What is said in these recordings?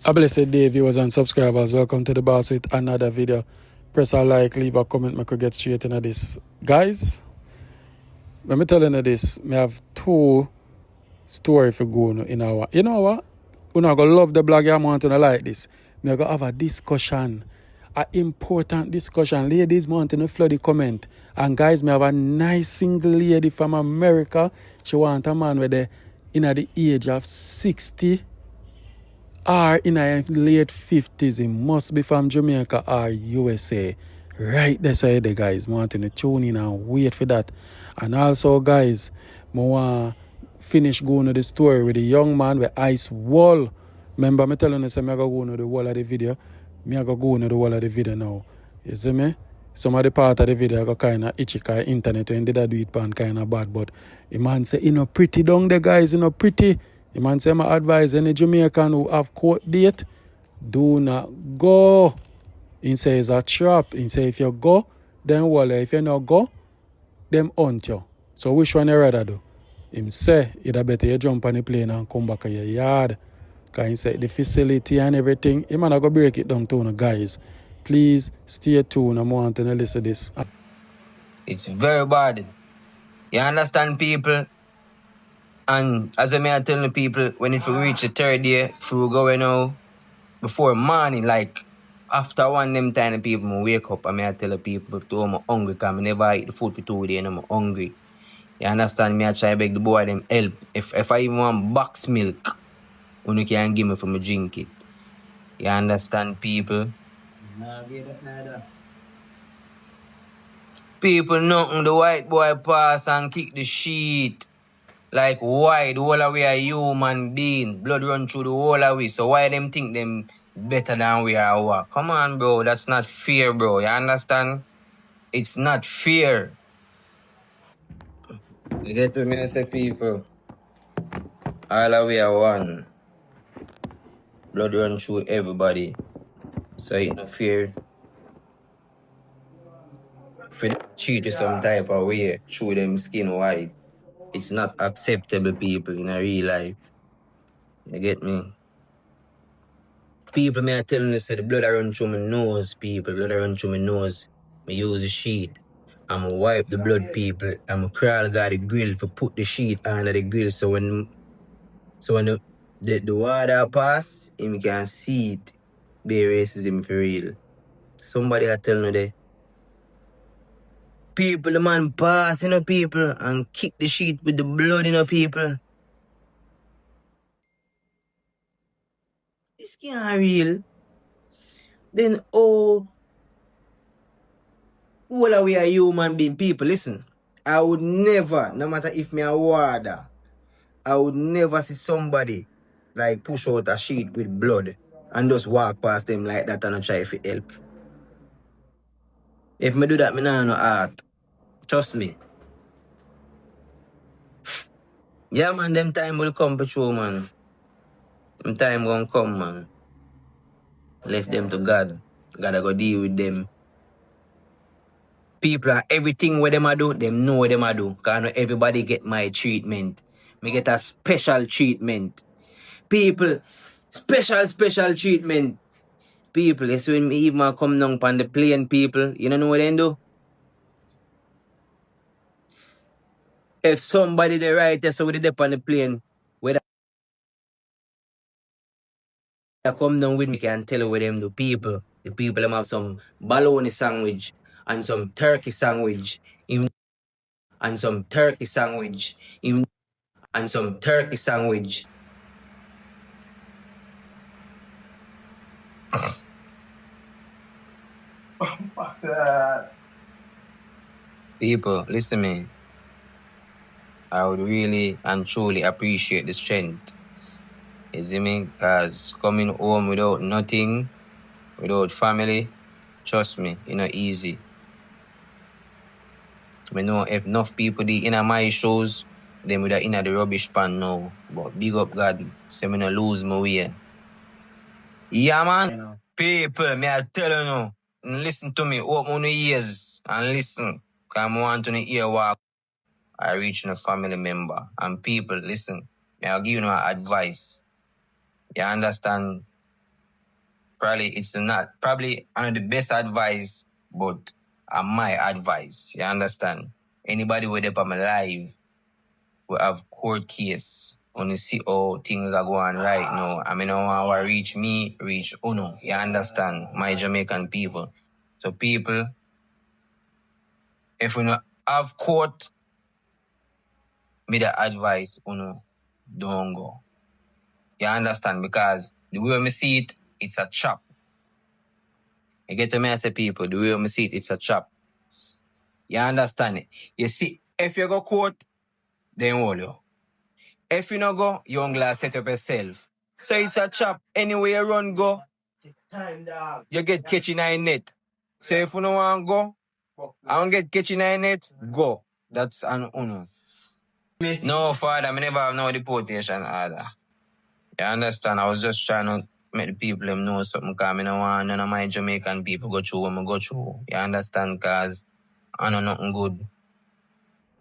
A blessed day, viewers and subscribers. Welcome to the boss with another video. Press a like, leave a comment, I could get straight into this. Guys, let me tell you this. I have two stories for going in our. You know what? We're not going to love the blog. I'm going to like this. We're going to have a discussion. An important discussion. Ladies, I want to flood the comment. And guys, I have a nice single lady from America. She want a man with in at the age of 60. Or in a late 50s, it must be from Jamaica or USA. Right there, side, guys. I want to tune in and wait for that. And also, guys, I want to finish going to the story with the young man with ice wall. Remember, I'm telling you, I'm going to go to the wall of the video. I'm going to go to the wall of the video now. You see me? Some of the part of the video I got kind of itchy, because internet when did I do it pan kind of bad. But the man say, you know, pretty down there, guys, you know, pretty. The man say, I advise any Jamaican who have court date, do not go. He say it's a trap. He say if you go, then well, if you not go, them hunt you. So which one you rather do? Him say, either better you jump on the plane and come back to your yard. Because he say the facility and everything, he man go break it down to you, guys. Please stay tuned. I'm wanting to listen to this. It's very bad. You understand, people? And as I may tell the people, when it will reach the third day, if we go now, before morning, like after one them time the people I wake up, I may tell the people to I'm hungry because I never eat the food for 2 days and I'm hungry. You understand me? I try to beg the boy them help. If I even want box milk, you can give me for me drink it. You understand, people? People nothing the white boy pass and kick the sheet. Like why the whole of we are human being, blood run through the whole of we. So why them think them better than we are what? Come on, bro, that's not fair, bro. You understand? It's not fair. You get what me say, people? All of we are one. Blood run through everybody. So it's not fair. If they treat you some type of way through them skin white, it's not acceptable, people, in a real life. You get me? People, me are telling you, say the blood run through my nose, people. Blood run through my nose. Me use the sheet. I'm wipe the blood, people. I'm crawl got the grill to put the sheet under the grill so when the water pass, him can see it. Be racism for real. Somebody are telling you that. People, the man pass, people, and kick the sheet with the blood, people. This can't real. Then, well, we are human being, people. Listen, I would never, no matter if me a warder, I would never see somebody like push out a sheet with blood and just walk past them like that and try to help. If me do that, me nah no heart. Trust me. Yeah, man, them time will come for sure, man. Them time gonna come, man. Left them to God. Gotta go deal with them. People are everything what them a do, them know what them a do. Cause not everybody get my treatment. Me get a special treatment. People, special treatment. People, that's when me even come down on the plane, people. You don't know what they do? If somebody they right there, so with the on the plane, whether they come down with me, can tell you what them do. People, the people them have some bologna sandwich and some turkey sandwich, and some turkey sandwich, and some turkey sandwich. Oh my God. People, listen me. I would really and truly appreciate the strength. You see me? Because coming home without nothing, without family, trust me, it's not easy. I know if enough people they in my shows, then we are in the rubbish pan now. But big up God, so me not lose my way. Yeah, man. People, me I tell you now, listen to me, open your ears and listen. Because I want to hear what I reach a family member. And people, listen, I'll give you no advice. You understand? probably it's not probably one of the best advice, but my advice. You understand? Anybody with up on my live will have court case. When you see how things are going right now, I mean, no one will reach me, reach Uno. You understand? My Jamaican people. So people, if we not have court, me the advice, Uno, don't go. You understand? Because the way I see it, it's a trap. You get to me, I say people, the way I see it, it's a trap. You understand it? You see, if you go court, then hold you. If you not go, you only set up yourself. So it's a trap. Anywhere you run, go. You get catch in a net. So if you don't want to go, I don't get catch in a net, go. That's an honor. No, father, I never have no deportation order. You understand? I was just trying to make the people them know something, because I don't want none of my Jamaican people go through what I go through. You understand? Because I know nothing good.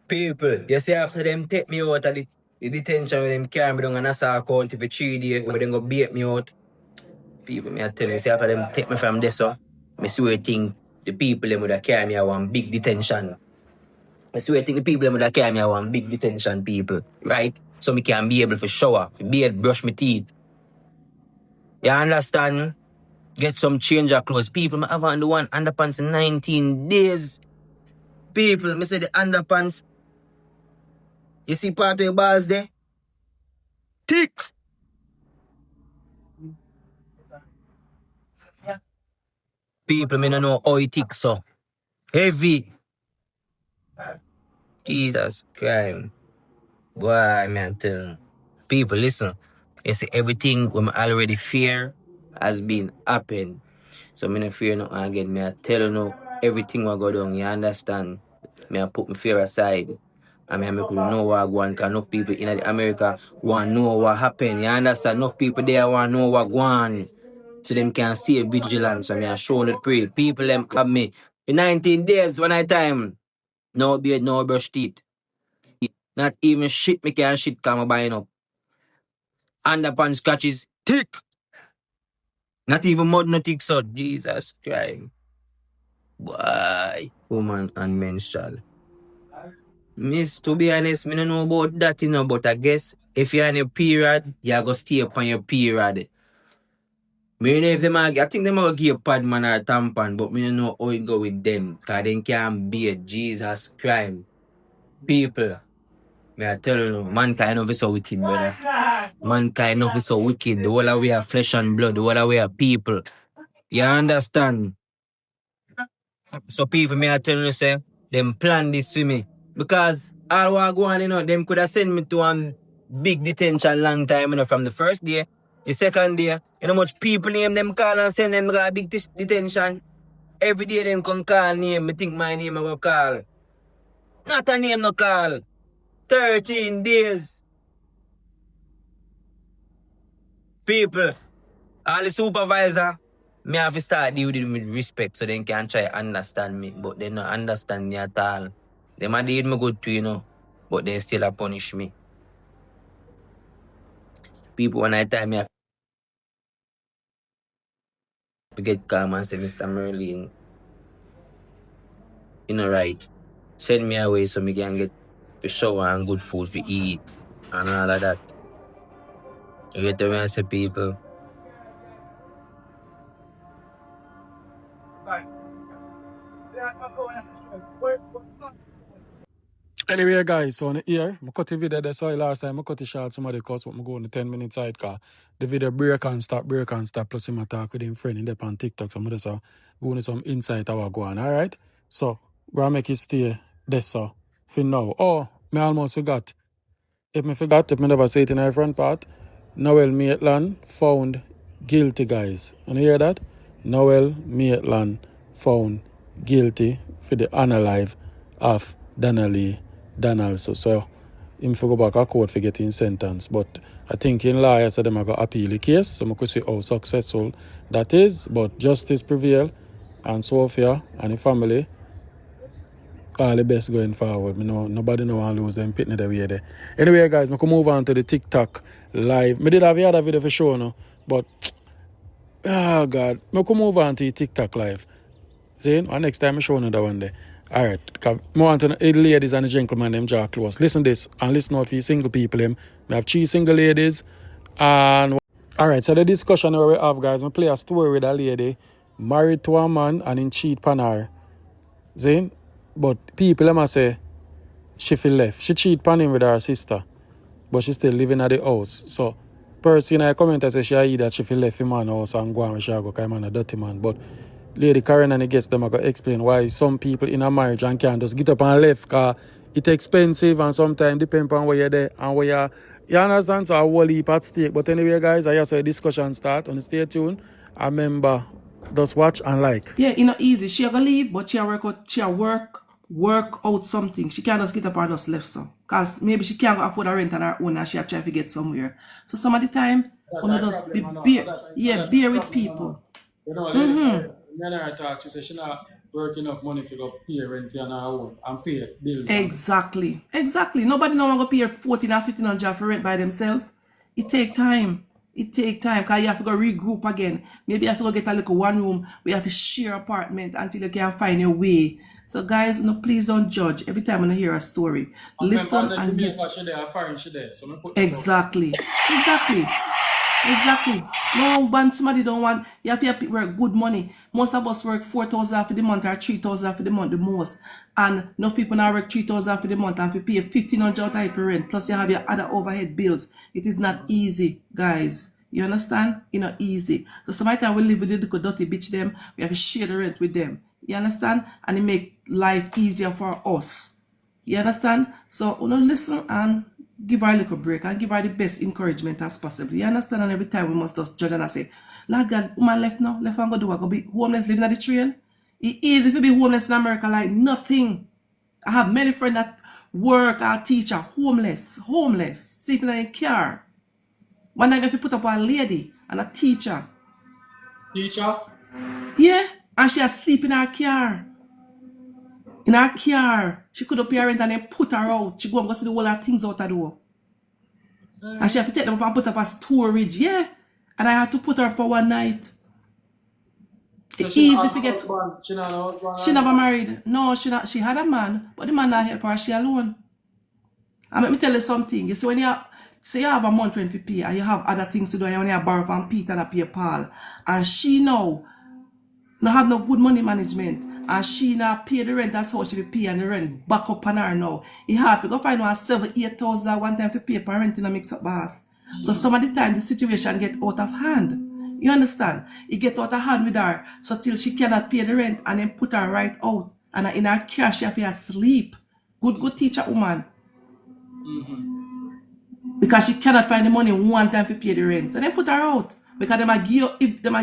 People, you see, after them take me out of the detention with them carry me down in Nassau County for 3 days, where them go beat me out. People, me I tell you, see, after them take me from this, so, I swear think the people them would have carry me out one big detention. I swear think the people them would have carry me out one big detention, people, right? So me can be able to shower, be able to brush my teeth. You understand? Get some change of clothes. People, I have on the one underpants in 19 days. People, me say the underpants. You see part of your balls there? Thick. People, me don't know how it thick so. Heavy. Jesus Christ. Boy, man, tell you. People, listen. You see, everything when I already fear has been happened. So me no fear nothing again. Me I tell you now, everything will go down. You understand? Me I put my fear aside. I mean, I make you know what go on, because enough people in America want to know what happened. You understand? Enough people there want to know what go on. So them can stay vigilant. So me I show the pray. People them have me. In 19 days, one night time, no beard, no brush teeth. Not even shit me can shit come buying up. Underpants scratches, thick. Not even mud no thick so. Jesus Christ. Why? Woman and menstrual. Miss, to be honest, me don't know about that, you know, but I guess if you're on your period, you go stay up on your period. Me know if them I think them will give a pad man or a tampon, but me don't know how it go with them. Because they can't be a Jesus Christ. People, me I tell you, mankind of is so wicked, brother. Mankind of is so wicked. The whole of we are flesh and blood, the whole of we are people. You understand? So people, me I tell you, say, them plan this for me. Because all what go on, you know, them could have sent me to one big detention long time, you know, from the first day, the second day. You know much people name them call and send them to a big detention. Every day them come call name, I think my name I go call. Not a name no call. 13 days. People, all the supervisor, me have to start deal with them with respect so they can try understand me, but they don't understand me at all. They might did me good too, you know, but they still punish me. People when I time me have to get calm and say, Mr. Merlin, you know right. Send me away so me can get the shower and good food to eat and all of that. You get to me and say people. Anyway, guys, so on here, I cut the video that's why last time I cut it short, somebody cuts what I go on the 10 minute side car. The video break and stop, plus him talk with him friend in the on TikTok. So I'm just going some insight how I go on, alright? So, we'll make it stay this so for now. Oh, me almost forgot. If me never say it in the front part, Noel Maitland found guilty, guys. You hear that? Noel Maitland found guilty for the unalive of Donnelly Donaldson. So him for go back a court for getting sentenced. But I think in law I said them are going to appeal the case. So I could see how successful that is. But justice prevail, and Sophia and the family all the best going forward. Nobody know want to lose them pitney the way there. Anyway, guys, I can move on to the TikTok live. I did have the other video for sure, no, but Oh God, I come move on to the TikTok live. See, and next time I show another one there. Alright, more on to the ladies and the gentlemen them draw close. Listen this and listen out for you single people them. We have 3 single ladies and alright, so the discussion where we have guys, we play a story with a lady married to a man and in cheat pan her. See? But people them say she feel left. She cheat pan him with her sister, but she still living at the house. So person in a comment I say she eat that she feel left him man house and go and she go kind man a dirty man. But Lady Karen and the guests them are going to explain why some people in a marriage and can't just get up and left because it's expensive and sometimes depend on where you're there and where you're. You understand? So a whole heap at stake. But anyway, guys, I just saw a discussion start. And stay tuned. Remember, just watch and like. Yeah, you know, easy. She gonna leave, but she work out something. She can't just get up and just left some. Because maybe she can't afford a rent on her own and she try to get somewhere. So some of the time, you just be bear with people. You know, I talk, she said she not work enough money to go pay rent for her own and pay bills. Exactly. Nobody no want to pay 14 or 1500 for rent by themselves. It take time. Because you have to go regroup again. Maybe you have to go get a little one room. We have to share apartment until you can find your way. So guys, no, please don't judge. Every time I hear a story, listen and give. Exactly. No, but somebody don't want, you have to work good money. Most of us work 4,000 for the month or 3,000 for the month the most. And enough people now work 3,000 for the month and if you pay 1,500 out of for rent. Plus you have your other overhead bills. It is not easy, guys. You understand? It's not easy. So sometimes we live with the little dirty bitch them. We have to share the rent with them. You understand? And it make life easier for us. You understand? So listen and give her a little break and give her the best encouragement as possible. You understand? And every time we must just judge and I say, Lord God, woman left now, left and go do what? Go be homeless living at the train? It's easy to be homeless in America like nothing. I have many friends that work or teach are homeless, sleeping in a car. One night if you put up a lady and a teacher. Teacher? Yeah, and she asleep in her car. In her car. She could up here and then put her out. She go and go see the whole of things out the door. And she have to take them up and put up a storage. Yeah. And I had to put her for one night. So it's easy to get. She never married. No, she had a man, but the man not help her, she alone. And let me tell you something. You see, when you have a month rent to pay and you have other things to do, and you only have borrow from Peter and pay Paul. And she now no have no good money management. And she now pay the rent, that's how she pay, and the rent back up on her now. It hard to go find one 7,000-8,000 one time to pay for rent in a mix-up boss. So some of the time the situation get out of hand. You understand? It get out of hand with her. So till she cannot pay the rent and then put her right out. And in her car she have to sleep. Good teacher woman. Because she cannot find the money one time to pay the rent. And then put her out. Because they might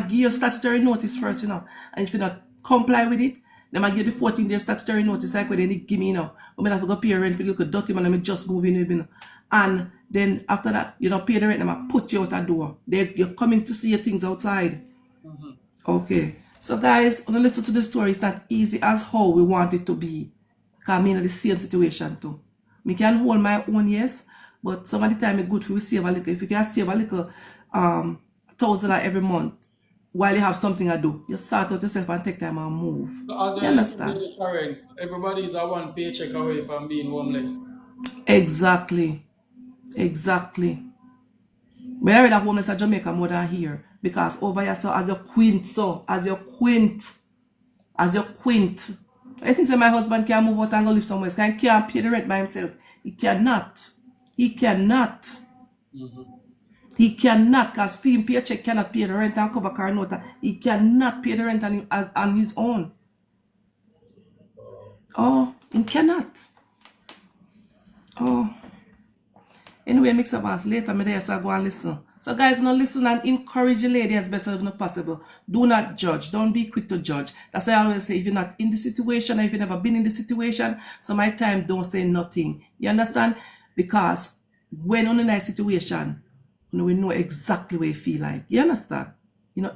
give you statutory notice first, And if you not comply with it, they might give you the 14 days statutory notice like when they give me, When I have to go pay rent for the little dirty man, let me just move in, And then after that, you don't pay the rent, they might put you out the door. You're coming to see your things outside. Okay. So guys, when you listen to the story, it's not easy as how we want it to be. Because I'm in the same situation too. Me can hold my own, yes, but some of the time it's good for you save a little. If you can save a little $1,000 every month while you have something to do, you sort out yourself and take time and move. So as you understand? Everybody is a one paycheck away from being homeless. Exactly. But I read that homeless in Jamaica more than here. Because over here, so as you quint. I think so my husband can move out and go live somewhere. He can't pay the rent by himself. He cannot. He cannot, because fee paycheck cannot pay the rent and cover car note. He cannot pay the rent on his own. Oh, he cannot. Oh. Anyway, mix up us later, me there, so I go and listen. So guys, now listen and encourage the lady as best as possible. Do not judge. Don't be quick to judge. That's why I always say, if you're not in the situation, or if you've never been in the situation, so my time don't say nothing. You understand? Because when on a nice situation, we know exactly what you feel like. You understand?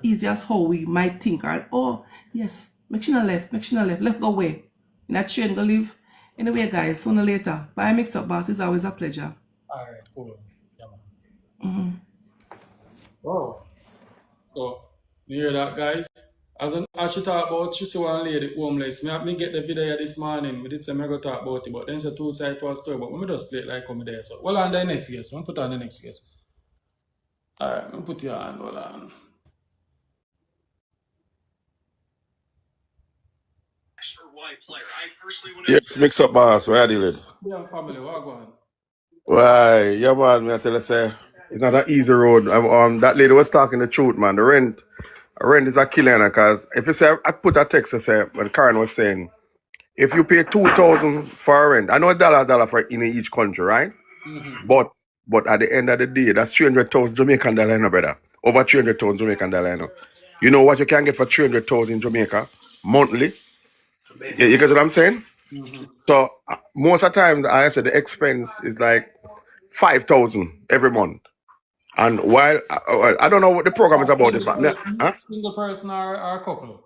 Easy as how we might think, oh, yes, make sure left, left go away. In that train go live. Anyway, guys, sooner or later, bye MIXUP boss. It's always a pleasure. All right, cool. Yeah, man. Oh. So You hear that, guys? As she talk about, she see one lady homeless. Me get the video this morning. Me did say me go talk about it, but then it's a two-side to a story. But me just play it like come there. So, well, on the next guest. I'm put on the next guest. Alright, me put you on. Hold on. Yes, mix up boss, where are you live? Yeah, family, what go on? Why, yeah man, me I tell you say, it's not an easy road. That lady was talking the truth, man. The rent is a killer, because if you say, I put a text to say, when Karen was saying, if you pay 2,000 for a rent, I know a dollar for in each country, right? Mm-hmm. But at the end of the day, that's 300,000 Jamaican dollar, no, brother. Over 300,000 Jamaican dollar, no. You know what you can get for 300,000 in Jamaica monthly? You get what I'm saying? Mm-hmm. So most of the times, I said the expense is like 5,000 every month. And while I don't know what the program is about, Single person or couple?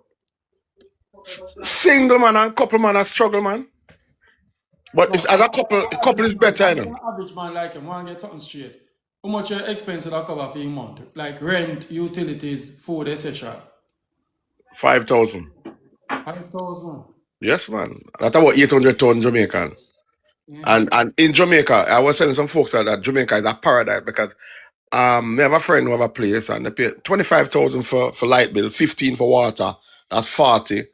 Single man and couple man are struggle, man. But if, as a couple is better, you know. Average man like him, want to get something straight. How much your expense will cover for a month? Like rent, utilities, food, etc. 5,000. 5,000. Yes, man. That's about 800,000 Jamaican. Yeah. And in Jamaica, I was telling some folks that Jamaica is a paradise because we have a friend who have a place and they pay 25,000 for light bill, 15 for water, that's 40,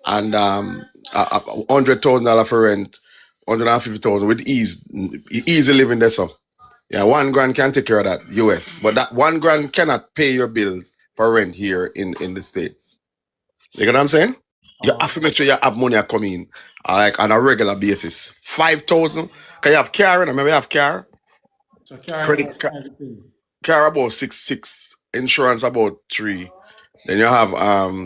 and $100,000 for rent, 150,000 with easy living there. So yeah, $1,000 can take care of that US, but that $1,000 cannot pay your bills for rent here in the States. You get what I'm saying? You have to make sure you have money coming in like on a regular basis. 5,000. Can you have car? Remember you have car? So carry Credit car about 6, insurance about 3. Then you have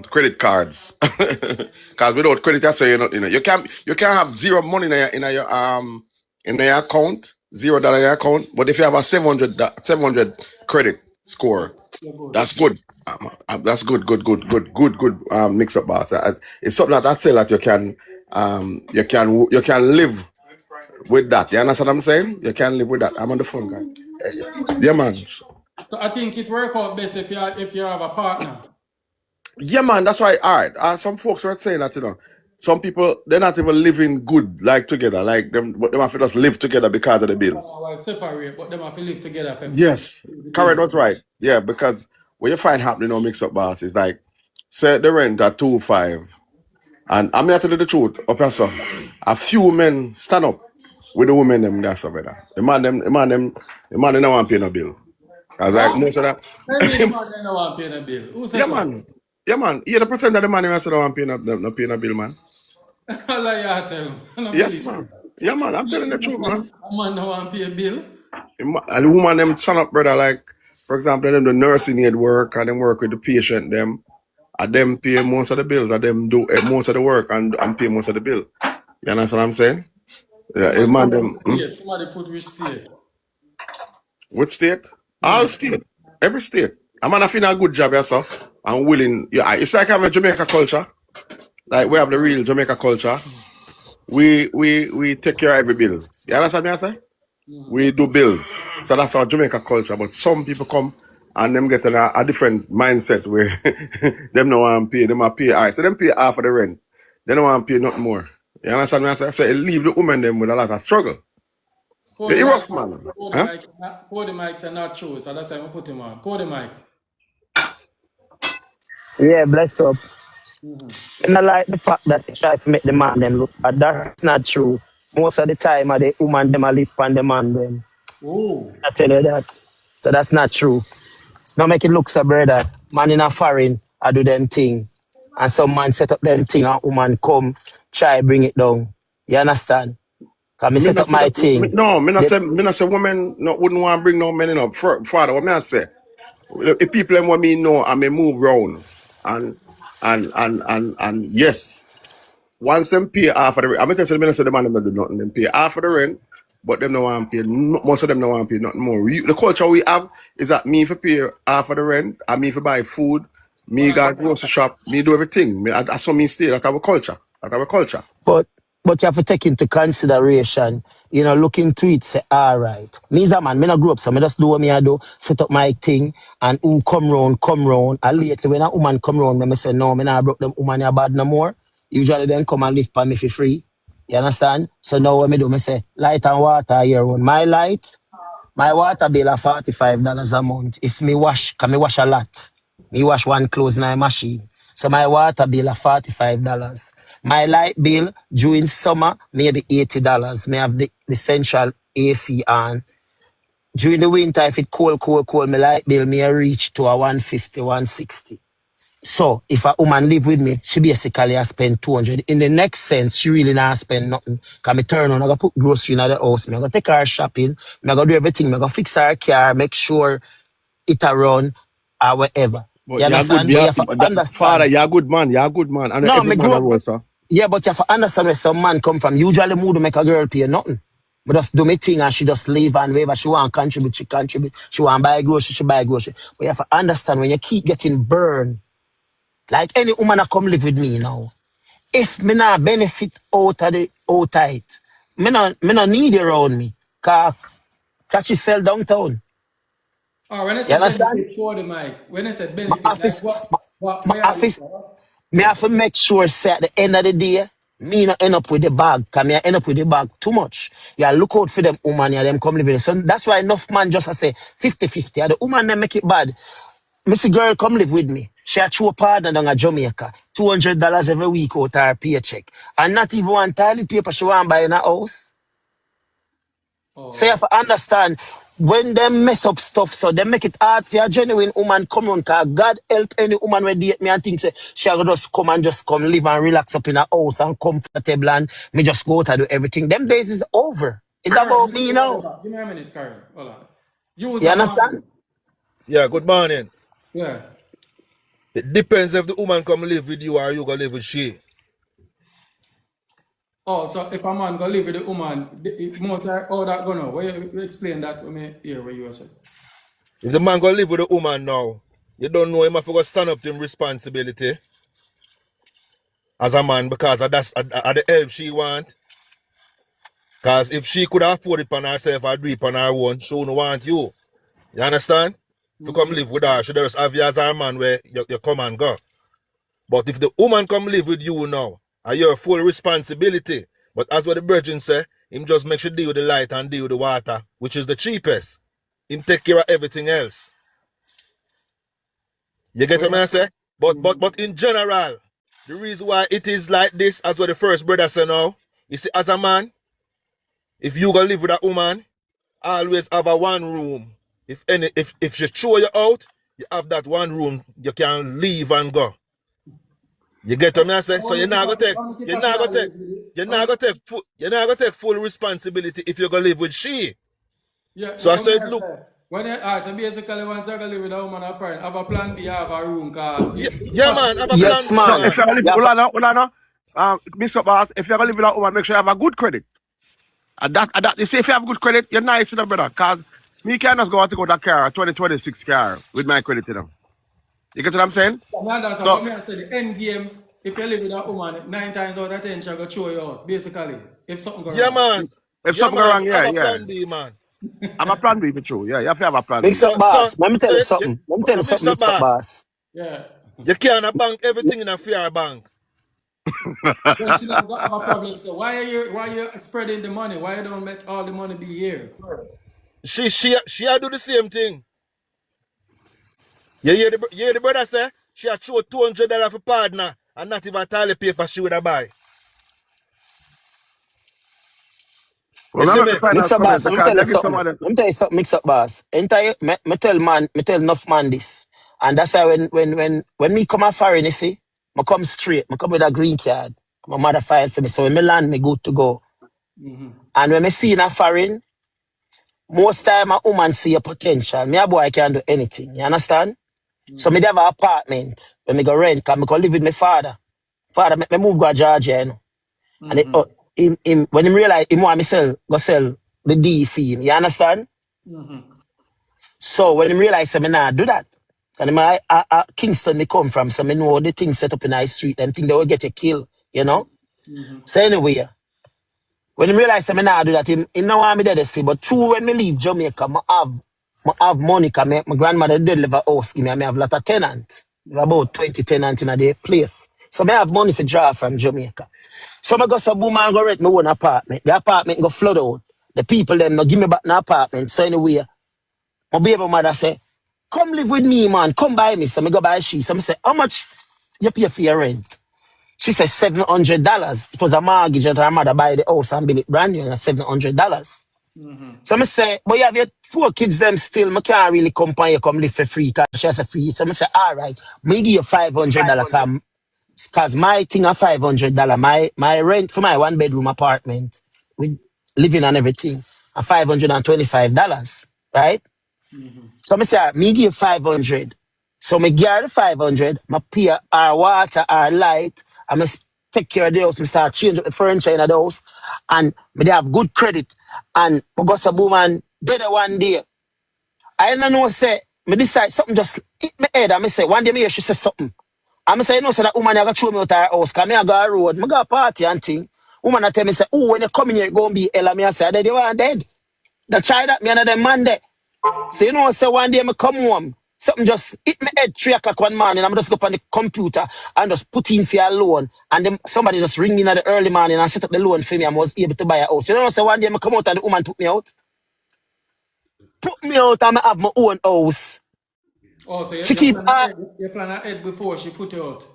credit cards. Because without credit, that's you can't have zero money in your account, $0 in your account. But if you have a 700 credit score, that's good. That's good. Mix up, boss. It's something that I say that you can live with that. You understand what I'm saying? You can live with that. I'm on the phone, guy. Yeah, man. So I think it works out best if you have a partner. Yeah, man. That's why. All right. Some folks are saying that some people they're not even living good like together, like them, but they have to just live together because of the bills. Separate, but they have to live together. Yes, Karen was right. Yeah, because what you find happening on Mix Up Boss is like, say the rent at 2.5, and I'm here to tell you the truth. Okay, so a few men stand up with the women them. That's brother. The man them don't want to pay no bill. Cause like most of that. Maybe the man don't want to pay no bill. Who says Yeah, man. Yeah, man. 80% of the money I said I want to pay no bill, man. Like you tell. Yes, man. Yeah, man. I'm telling the truth, man. A man don't want to pay a bill. And the woman them stand up, brother. Like, for example, them the nursing aid work and them work with the patient them. And them pay most of the bills. And them do most of the work and pay most of the bill. You understand what I'm saying? Yeah, man. Somebody put which state? What state? All state. Every state. I'm gonna feel a good job yourself. I'm willing. Yeah, it's like having a Jamaica culture. Like we have the real Jamaica culture. We take care of every bill. You understand me I say? We do bills. So that's our Jamaica culture. But some people come and them get a different mindset where them no want to pay, them a pay high. So them pay half of the rent. They don't want to pay nothing more. You understand me I say? I say leave the women them with a lot of struggle. You're rough, man. Pour the mics are not true, so that's why I put him on. Pour the mic. Yeah, bless up. And I like the fact that they try to make the man them look bad. That's not true. Most of the time, the woman them a live on the man them. Oh. I tell you that. So that's not true. It's not make it look so, brother. Man in a foreign, I do them thing. And some man set up them thing and woman come, try bring it down. You understand? Because me set up my thing. No, me not say women wouldn't want to bring no men in up. Father, what me I say? If people them want me know, I may move round. And yes, once them pay half of the rent, I'm going to tell you the man them do nothing. Them pay half of the rent, but them no want to pay, most of them no want to pay nothing more. The culture we have is that me for pay half of the rent, and me for buy food, me go grocery shop, me do everything. That's what me stay. That's our culture. But But you have to take into consideration, you know, look into it, say, all right. Me is a man, me not grow up, so me just do what me I do, set up my thing, and who come round, come round. And lately, when a woman come round, me say, no, me not broke them woman are bad no more. Usually, then come and live for me for free. You understand? So now what me do, me say, light and water here on my light. My water bill are $45 a month. If me wash, can me wash a lot. Me wash one clothes in my machine. So my water bill are $45. My light bill during summer, maybe $80. Me have the central AC on. During the winter, if it cold, my light bill may reach to a 150, 160. So if a woman live with me, she basically has spend 200. In the next sense, she really not spend nothing. Cause me turn on, I go put grocery in the house, me I go take her shopping, me I go do everything, me I go fix her car, make sure it a run or whatever. But You you're good. understand? But you have to Father, understand. you're a good man. You're a good man. And No, every me man grow a up role, with, sir. yeah, but you have to understand where some man come from. Usually mood to make a girl pay nothing. But just do me thing and she just leave and wherever she want contribute, she contribute. She want buy grocery, she buy grocery. But you have to understand when you keep getting burned, like any woman that come live with me now. If me not benefit out of it, me not need you around me. Cause she sell downtown. Or when I You said understand? benefit for the mic, when I said My benefit, like office, my what you are office, me have to make sure say at the end of the day, me not end up with the bag. Cause me I end up with the bag too much. Yeah, look out for them woman, yeah, them come live in. So that's why enough man just say 50-50. The woman they make it bad. Missy girl come live with me. She a true partner down at Jamaica. $200 every week out her paycheck. And not even one toilet paper she want buy in a house. So you have to understand, when they mess up stuff, so they make it hard for a genuine woman come on, cause God help any woman when date me and think say she will just come live and relax up in a house and comfortable and me just go out and do everything. Them days is over. It's Karen, about you see me the other now. back. Give me a minute, Karen. Hold on. You was You a man. understand? Yeah, good morning. Yeah. It depends if the woman come live with you or you gonna live with she. Oh, so if a man go live with a woman, most like how that go now? Why you explain that to me here what you were saying? If the man gonna live with a woman now, you don't know him if he gonna stand up to him responsibility as a man because that's the help she want. Cause if she could afford it on herself or do it on her own, she wouldn't want you. You understand? If you come live with her, she just have you as her man where you come and go. But if the woman come live with you now, are your full responsibility. But as what the virgin say, him just make sure deal with the light and deal with the water, which is the cheapest. Him take care of everything else. You get what I say? But in general, the reason why it is like this, as what the first brother said now, you see, as a man, if you gonna live with a woman, always have a one room. If she throw you out, you have that one room you can leave and go. You get what I say? So you're not gonna take full responsibility if you're gonna live with she. Yeah, So but I come here, said, look, sir. When you so basically once I go live with a woman or friend, have a plan B, have a room, cause it's yeah man, have a possible. plan Yes, B, So man. if man. you're gonna live, You have to, hold on, Mr. Boss, if you're gonna live with a woman, make sure you have a good credit. And that you see, if you have good credit, you're nice, brother. Cause me can't just go out to go to a car, a 2026 car with my credit, You get what I'm saying? I understand, So but me I say the end game, if you live with a woman, 9 times out of 10 she'll go throw you out, basically. If something go Yeah wrong. man. if Yeah something go man, wrong, have yeah, a yeah. plan B, man. I'm a plan B for true. Yeah, you have to have a plan mix B. up So so boss. Let me tell so you you, something. Let me tell you so something, Mr. mix up Boss, boss. Yeah. you can't bank everything in a fair bank. Then she don't got have a problem. So why you spreading the money? Why you don't make all the money be here? She do the same thing. You hear the brother say she had throw $200 for partner and not even toilet paper she would have buy. Well, You I'm see not the me? final Mix up comment boss. Let me because tell you I give something. somebody. Let me tell you something, mix up boss. Entire me tell enough man this. And that's why when me come a foreign, you see, I come straight. I come with a green card. My mother filed for me. So when me land, me good to go. And when me see in a foreign, most time a woman see a potential. Me a boy can do anything. You understand? So me dey have an apartment when me go rent, cause me go live with my father. Father make me move go to Georgia, And when him realize him want me sell the D for him. You understand? So when him realize say me nah do that. And him Kingston me come from, so me know the things set up in high street and think they will get a kill, So anyway, When I realize I'm not do that, him now want me there to see. But true, when me leave Jamaica, I have money because my grandmother did live a house. Give me, I have a lot of tenants. About 20 tenants in a day place. So I have money for draw from Jamaica. So I go to boom and go rent my own apartment. The apartment go flood out. The people them no give me back the apartment. So anyway, my baby mother say, come live with me, man. Come buy me. So I go buy she. So I say, how much you pay for your rent? She said $700. It was a mortgage that her mother buy the house and build it brand new and $700. So I say, but you have your 4 kids them still. I can't really come and you come live for free because she has a free. So I say, all right, me give you $500 because my thing are $500. My rent for my 1-bedroom apartment with living and everything are $525. Right? So I say, me give 500. So me give her the 500, I pay our water, our light, and I take care of the house, I start changing the furniture in the house, and me they have good credit. And I go to boom and dead one day. I don't know say, me decide something just hit my head, and I say, one day me hear she say something. And I say, you know, say that woman I got throw me out of her house, because I go a road, I go a party and thing. Woman I tell me, say, oh, when you come in here, go and be hell, and me I say, dead, you are dead. The child that me another man there. So you know, say one day I come home, something just hit my head 3 o'clock one morning. I'm just go up on the computer and just put in for a loan. And then somebody just ring me in the early morning and set up the loan for me. I was able to buy a house. You know, say one day I come out and the woman took me out. Put me out and I have my own house. Oh, so She keep you plan ahead before she put you out.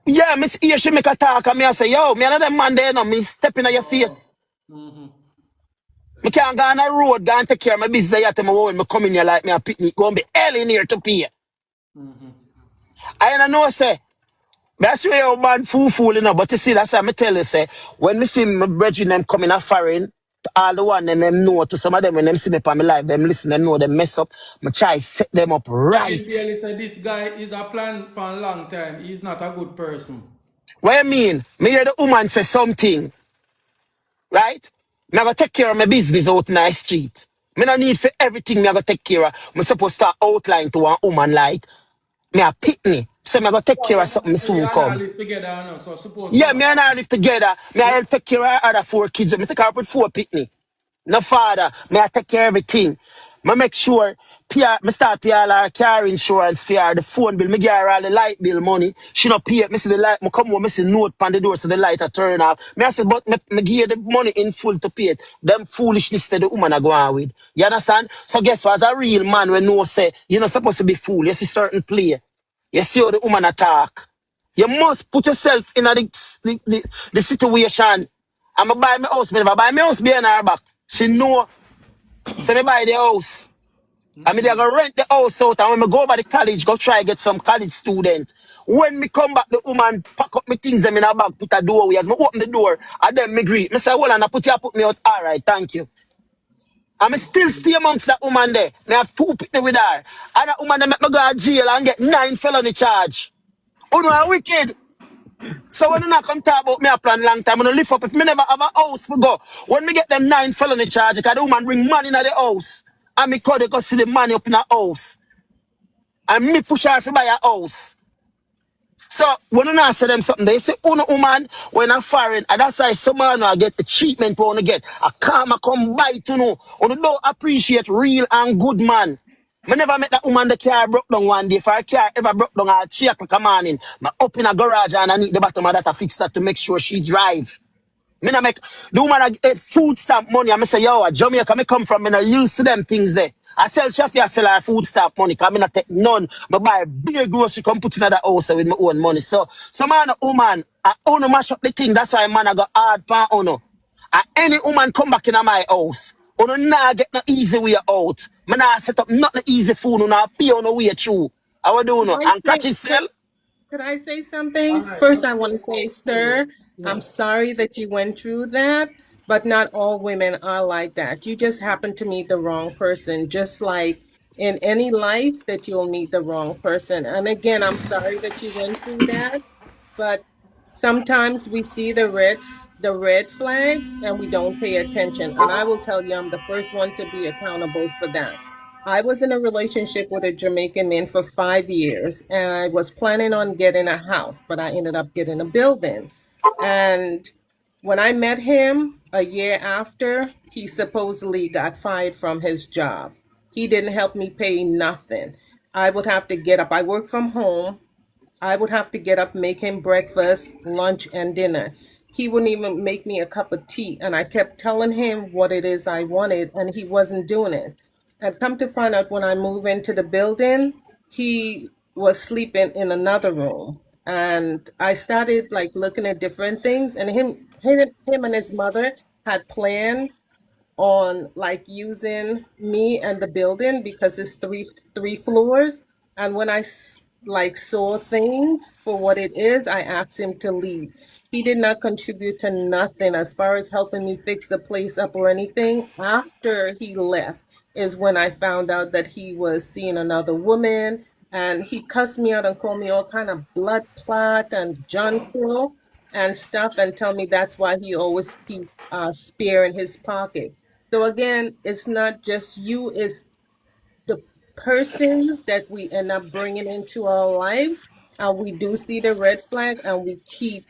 yeah, miss here she make a talk and me I say, yo, me another man there now, me stepping on your face. Me can't go on a road, go and take care of my business yet. Me come in here like me a picnic, go and be hell in here to pay. I don't know, say, that's where your man fool, you know. But you see, that's why I tell you, say, when me see my brethren them coming a foreign, all the one them know, to some of them, when them see me on my life, them listen, them know, them mess up. I try set them up I can right. clearly say this guy is a plan for a long time. He's not a good person. What you mean? Me hear the woman say something, right? Me I go take care of my business out in the street. Me no need for everything me I go take care of. Me supposed to outline to a woman like, me a pitney. So me I go take care of something, me You soon and I come. live together now, so suppose Yeah, so. me and her live together. Me I help take care of her other 4 kids. Me take her up with 4 pitney. No father, me I take care of everything. Me make sure me start pay all her car insurance for her, the phone bill, me give her all the light bill money. She not pay it. Me see the light, me come home, me see note on the door so the light a turn off. Me I say, but me give her the money in full to pay it. Them foolishness that the woman are going with. You understand? So guess what? As a real man when no say, you're not supposed to be fool. You see certain play. You see how the woman attack. You must put yourself in the situation. I'ma buy my house. Me never buy my house behind her back. She know. So me buy the house. I mean, they gonna rent the house out. And when me go over the college, go try get some college student. When me come back, the woman pack up me things them in her bag, put a doorway. As me open the door, and then me greet. Me say, hold on, I put me out. All right, thank you. And me still stay amongst that woman there. Me have 2 people with her. And that woman they make me go to jail and get 9 felony charge. Oh no, I'm wicked. So when you not come talk about me a plan long time, I'm gonna lift up. If me never have a house for go, when me get them 9 felony charge, because the woman bring money in the house, and me call they go see the money up in the house, and me push her to buy a house. So when you not say them something, they say, oh no woman, when I'm foreign, and that's why some man I get the treatment we wanna get. A karma come bite you know. You don't appreciate real and good man. I never met that woman the car broke down one day. For a car ever broke down at 3 o'clock morning, I up in a garage and I need the bottom of that to fix that to make sure she drive. Me not make the woman I get food stamp money. I say, yo, Jamaica me come from, me not used to them things there. I sell chef, I sell her food stamp money, because I not take none. I buy a big grocery, come put in the house with my own money. So man, woman, I own mash up the thing. That's why man I got hard pan on. Any woman come back in my house, or not get no easy way out. Man not set up not the easy food, not pay on the way through. I would do Could no I and catch say, his sell. could I say All something? right. First, I want to say, sir, I'm Yeah. sorry that you went through that, but not all women are like that. You just happened to meet the wrong person, just like in any life that you'll meet the wrong person. And again, I'm sorry that you went through that, but sometimes we see the red flags and we don't pay attention. And I will tell you, I'm the first one to be accountable for that. I was in a relationship with a Jamaican man for 5 years, and I was planning on getting a house, but I ended up getting a building. And when I met him, A year after, he supposedly got fired from his job. He didn't help me pay nothing. I would have to get up. I work from home. I would have to get up, make him breakfast, lunch, and dinner. He wouldn't even make me a cup of tea. And I kept telling him what it is I wanted, and he wasn't doing it. And come to find out, when I moved into the building, he was sleeping in another room. And I started like looking at different things, and him and his mother had planned on like using me and the building because it's three floors. And when like saw things for what it is, I asked him to leave. He did not contribute to nothing as far as helping me fix the place up or anything. After he left is when I found out that he was seeing another woman, and he cussed me out and called me all kind of blood clot and John Crow and stuff, and tell me that's why he always keep spear in his pocket. So again, it's not just you, it's the persons that we end up bringing into our lives. And we do see the red flag and we keep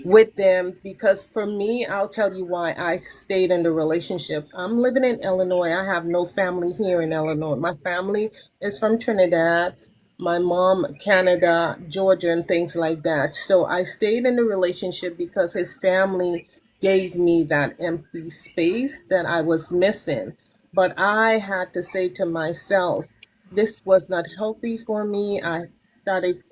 with them, because for me, I'll tell you why I stayed in the relationship. I'm living in Illinois. I have no family here in Illinois. My family is from Trinidad, my mom, Canada, Georgia, and things like that. So I stayed in the relationship because his family gave me that empty space that I was missing. But I had to say to myself, this was not healthy for me. I started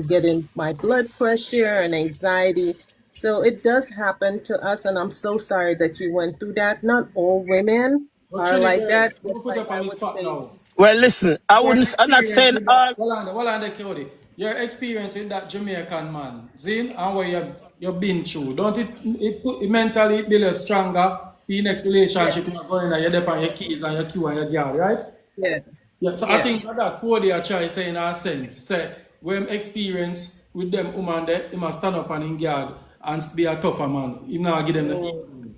getting my blood pressure and anxiety. So it does happen to us, and I'm so sorry that you went through that. Not all women But are Trinity like girl, that, I'm just gonna put like up I on the would spot say. now. Well, listen, Your I'm not experience saying with that, all. hold on there, Cody. Your experience with that Jamaican man, Zin, and what you've been through, don't it mentally build you stronger for your next relationship? Yes, You're going there, you depend on your keys and your cue and your girl, right? yes, Yeah, so I think yes. that Cody I try say in a sense, say when experience with them woman there, he must stand up and in guard and be a tougher man. He not give them the easy. Mm,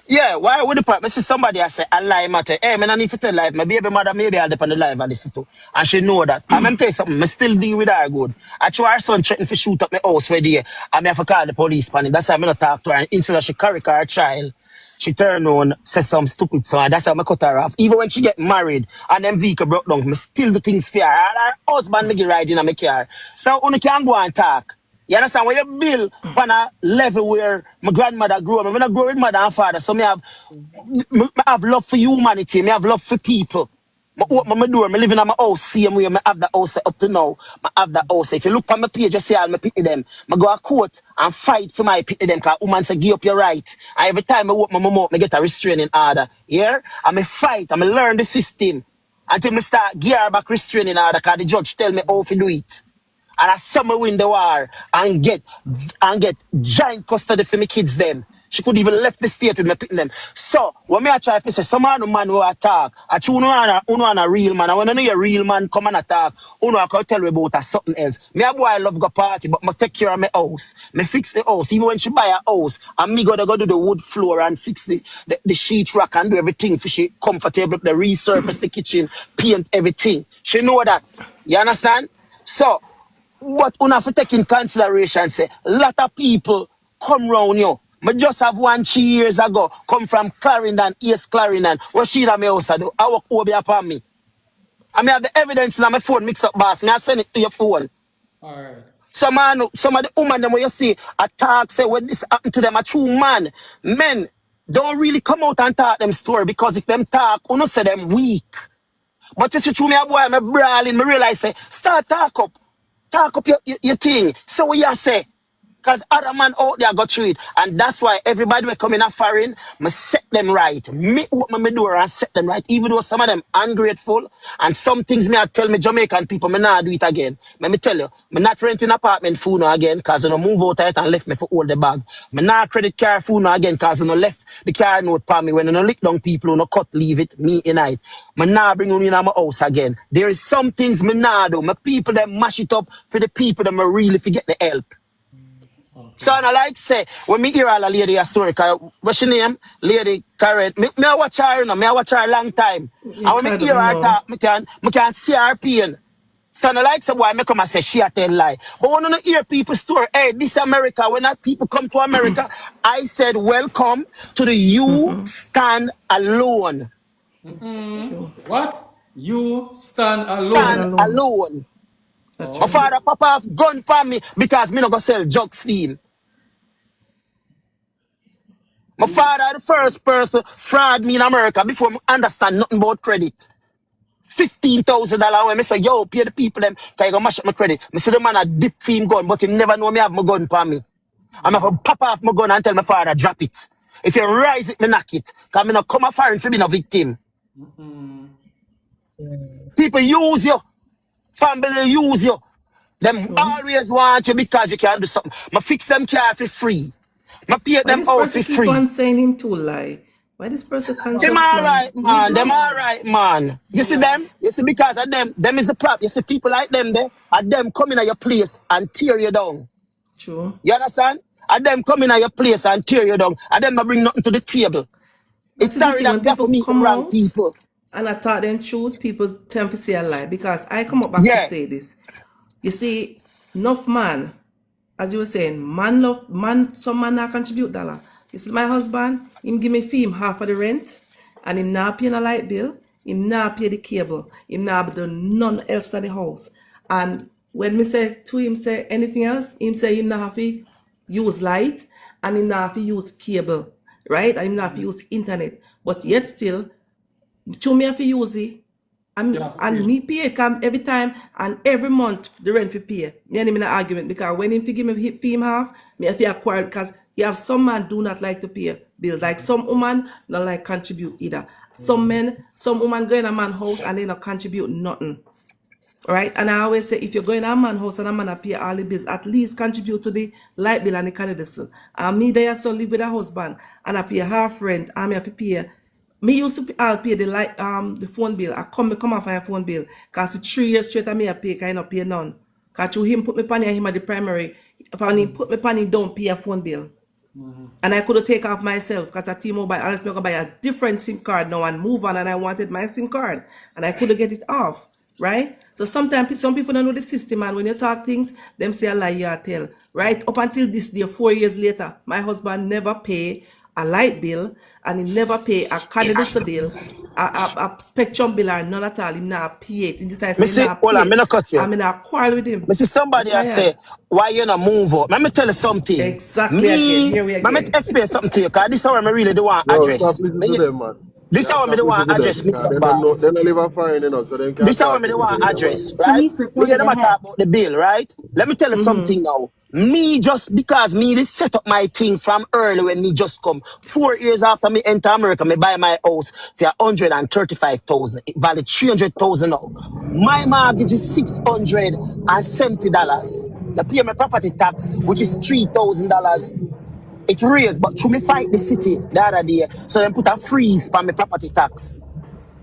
Yeah, why would the part? I see somebody I say a lie matter. Hey, man, I need to tell life. My baby mother maybe I'll depend on the live and listen to. And she know that. I'm tell you something, I still deal with her good. I try her son threatened to shoot up my house where there. And I have to call the police on it. That's why I'm not talk to her. And instead of she carry her child, she turn on, say some stupid song. That's how I cut her off. Even when she get married and them vehicle broke down, I still do things for her. And her husband make it ride in my car. So you can go and talk. You understand? When you build on a level where my grandmother grew up, I not grow with mother and father, so I have love for humanity, I have love for people. I open my door, I live in my house, same way I have the house up to now. I have the house. If you look on my page, you see all my pity them. I go to court and fight for my pity them, because woman say, give up your right. And every time I open my mouth, I get a restraining order. Yeah? And I fight, and I learn the system until I start gear back restraining order, because the judge tell me how to do it. And I summer win the war and get giant custody for my kids them. She could even left the state with me picking them. So when me I try to say some man who attack, I choose uno a real man. And when I know your real man come and attack, uno I can tell me about something else. Me a boy love go party, but me take care of my house. Me fix the house. Even when she buy a house, and me go do the wood floor and fix the sheet rack and do everything for she comfortable, the resurface the kitchen, paint everything. She know that. You understand? So but you have to take in consideration, say, a lot of people come round you. I just have 3 years ago come from Clarendon, East Clarendon, where she had my house. I walk over upon me. I may have the evidence in my phone, mix up boss. I send it to your phone. All right. Some of the women them where you see attack, say when this happened to them, a true man. Men don't really come out and talk them story, because if them talk, you know say them weak. But you see through me a boy, me brawling, me realize say, start talk up. Talk up your thing. So what you say? Because other man out there got through it. And that's why everybody will come in a foreign, me set them right. Me open my door and set them right. Even though some of them ungrateful. And some things me I tell me Jamaican people, me not do it again. Let me tell you, me not renting apartment food now again, because you know move out of it and left me for all the bag. Me not credit card food now again, because you know left the car note for me. When you know lick down people, you know cut leave it, me in it. Me not bring you in my house again. There is some things me not do. My people them mash it up for the people that me really forget the help. So Okay. I like say, when me hear all a lady a story, cause what's your name? Lady Karen. Me I watch her, you know, me I watch her a long time. You And when me kind of hear her know. talk, me can see her pain. Stand like some boy, me come and say she a tell lie. But when you hear people story, hey, this America, when that people come to America, I said, welcome to the you stand alone. True. What? You stand Stand Stand alone. alone. alone. That's My true. Okay. father pop off gun for me because me not go sell drugs for him. My father the first person fraud me in America before me understand nothing about credit. $15,000 when me say, yo, pay the people them, can you go mash up my credit? Me say the man a dip for him gun, but he never know me have my gun for me. I'm going to pop off my gun and tell my father, drop it. If you rise it, me knock it. Because me not come a foreign for being a victim. People use you. Family use you. Them True. always want you because you can do something. I fix them car for free. I pay Why them this house person for keep free. on saying him to lie? Why this person Them conscious man? alright, Leave man. Them go. alright, man. You see them? You see, because of them is the problem. You see people like them there, and them coming at your place and tear you down. True. You understand? And them coming at your place and tear you down. And them not bring nothing to the table. That's It's the sorry thing. that When we have to people meet them come wrong out people. and I taught them truth, people tend to say a lie. Because I come up back to Yeah. say this. You see, enough man, as you were saying, man love man, some man not contribute dollar. You see, my husband, him give me fee him half of the rent, and him not paying a light bill, him not pay the cable, him not do none else to the house. And when me say to him say anything else, him say him not have to use light and him not have to use cable, right? And him not have to use internet. But yet still, to me have to use it. You And, have to and pay. me pay come every time and every month the rent for pay. Me and him in an argument because when him give me fee him half, me have to acquire because you have some man do not like to pay bills. Like some woman not like contribute either. Some men, some woman go in a man house and they not contribute nothing. Right? And I always say, if you're going to a man house and a man pay all the bills, at least contribute to the light bill and the candidacy. And me there so live with a husband and I pay half rent and me have to pay. Me used to all pay the light the phone bill. I come off my phone bill. Cause 3 years straight I me I pay, cause I not pay none. Cause through him put me pan and him at the primary. If I put me pan, he don't pay a phone bill. And I could have take off myself because at T-Mobile, unless I could buy a different SIM card now and move on, and I wanted my SIM card. And I could have get it off, right? So sometimes some people don't know the system, and when you talk things, them say a lie, you tell. Right? Up until this day, 4 years later, my husband never pay a light bill, and he never pay a candidacy bill, a spectrum bill, or none at all. He not pay it. He just I Me say he see, not hold pay on, me it. not cut you. I'm in a quarrel with him. Me see I'm somebody I say, tired. why you not move out? Let me tell you something. Exactly again. Me, Here we let me again. explain something to you, because this is how I really do want No, stop address. listening to them, man. This You is have to how I stop do want listening to them address mix because up they don't know, boss. they don't live a foreign, so they can't This how talk me the anything want to you, man. address, right? We hear them a talk about the bill, right? Let me tell you something now. Me just because me did set up my thing from early when me just come. 4 years after me enter America, me buy my house for 135,000. It valid 300,000 now. My mortgage is $670. You pay my property tax, which is $3,000. It raised, but through me fight the city the other day, so them put a freeze on my property tax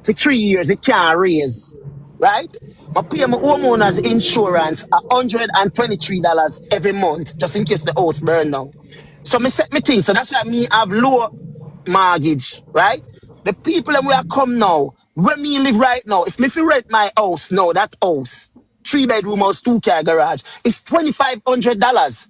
for 3 years, it can't raise, right? I pay my homeowner's insurance $123 every month, just in case the house burn down. So me set me thing, so that's why me have low mortgage, right? The people that we are come now, where me live right now, if me fi rent my house now, that house, 3 bedroom house, 2 car garage, it's $2,500.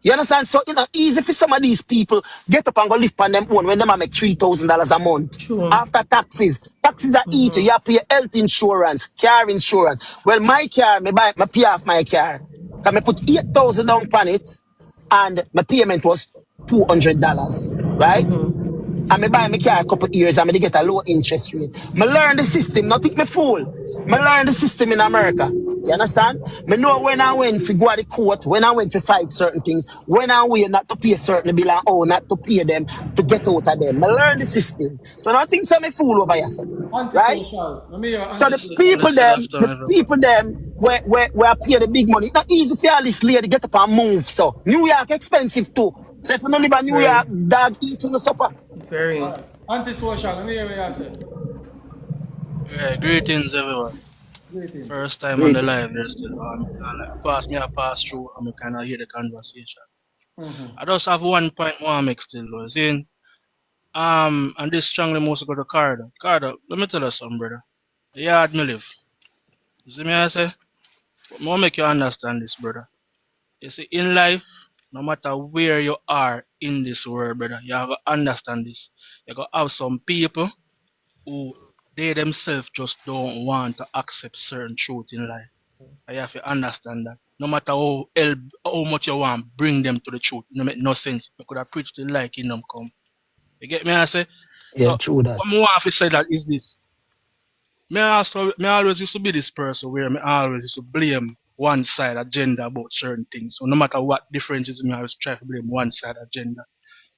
You understand? So it's not easy for some of these people get up and go live on them own when them make $3,000 a month. True. After taxes, taxes are eating. You have to pay health insurance, car insurance. Well, my car, me pay off my car. Cause me put 8,000 down on it, and my payment was $200, right? And me buy my car a couple years and me dey get a low interest rate. Me learn the system, not think me fool. Me learn the system in America. You understand? Me know when I went to go to the court, when I went to fight certain things, when I went not to pay certain bill and oh, not to pay them, to get out of them. Me learn the system. So don't think so me fool over yourself. Right? Antisocial. Let me hear So And they said after the everybody. people them where pay the big money. It's not easy for all this lady get up and move. So New York expensive too. So if you don't live in New Very. York, dog eat on the supper. Very. Alright. Antisocial. Let me hear what you say. Yeah, greetings everyone. Greetings. First time on Great. the live there still. Pass me a pass through and me kinda hear the conversation. I just have one point one mix still though. See, and this strongly must go to Cardo. Cardo, let me tell you something, brother. The yard me live. You see me I say? I want to make you understand this, brother. You see, in life, no matter where you are in this world, brother, you have to understand this. You got to have some people who they themselves just don't want to accept certain truth in life. You have to understand that. No matter how much you want, bring them to the truth. It no make no sense. You could have preached the light kingdom come. You get me? I say. Yeah, So true what that. I want to say that is this. Me always used to be this person where me always used to blame one side agenda about certain things. So no matter what differences, me always try to blame one side agenda.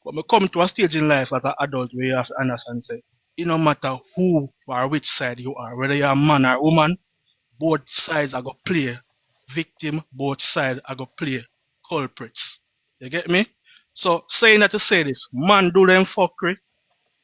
But me come to a stage in life as an adult where you have to understand say, it no matter who or which side you are, whether you're a man or woman, both sides are gonna play victim, both sides are gonna play culprits. You get me? So saying that to say this, man do them fuckery,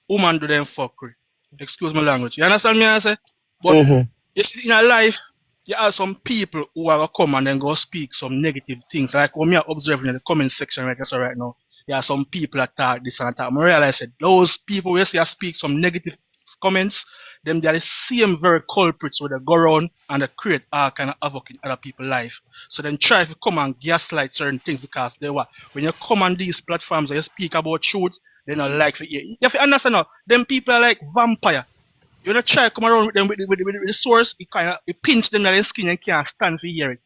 woman do them fuckery. Excuse my language. You understand me? I say, but Mm-hmm. you see, in a life, you have some people who are gonna come and then go speak some negative things. Like what me are observing in the comment section right now. There are some people that talk this and that. I realize that those people who see I speak some negative comments, them they are the same very culprits where they go around and they create all kind of havoc in other people's life. So then try to come and gaslight certain things because they what when you come on these platforms and you speak about truth, they don't like for you. You have to understand now, them people are like vampire. You wanna try to come around with them with the source, it kind of it pinch them in their skin and can't stand for hear it.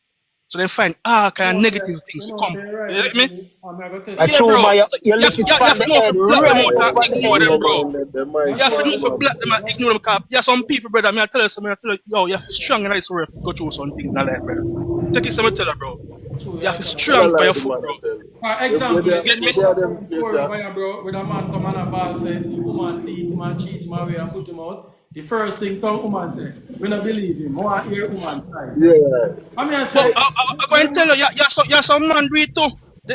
So they find all kind of negative things You to know, come. say You right, get me? literally. I'm going to test A you. Yeah, true bro. man, So you you lick have, it you on have the to know if head, you block them right out and up on the ignore head, them, you bro. know. Them You have Watch to what know you if you do. block them and ignore them because yeah, some people, brother, I tell you something, I tell you, yo, you have to strong and nice work to go through some things in life, brother. Take it some tell you, bro. True, You have yeah, to tell Tell a strong for lie your the foot, man bro. I tell. for Where example, you see, You get me me? they hear are them certain case, story yeah. where, bro, with a man come and a ball say the woman beat him and cheat him away and put him out. The first thing some woman say, we don't believe him. We want to hear woman side. Yeah. I mean, I But say, I'm going to tell you, you some man do it too.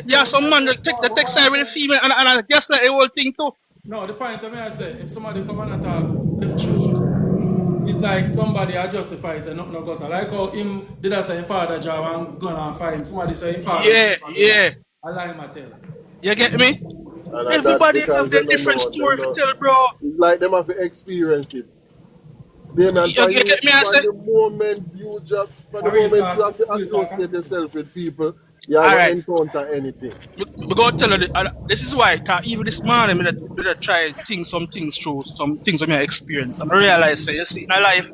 There are no, some I man say, that take the text what side I with the say, female and I guess like the whole thing too. no, the point of me, I say, if somebody come and attack them truth, it's like somebody I justify say nothing no goes on. Like how him did I say him father job and gun and find somebody say him father Yeah, sleep on the line. yeah. I lie my tell. You get me? And that Everybody have because them different them story to know. tell, bro. It's like them have to experience it. Then and You get me? I say, from the moment you just from I the real moment you talk, have to real talk. Huh? associate yourself with people, you are all gonna right. encounter anything. We go tell her this is why. Cause even this morning, me that try think some things through, some things I experience. And I realize, say, you see, in a life.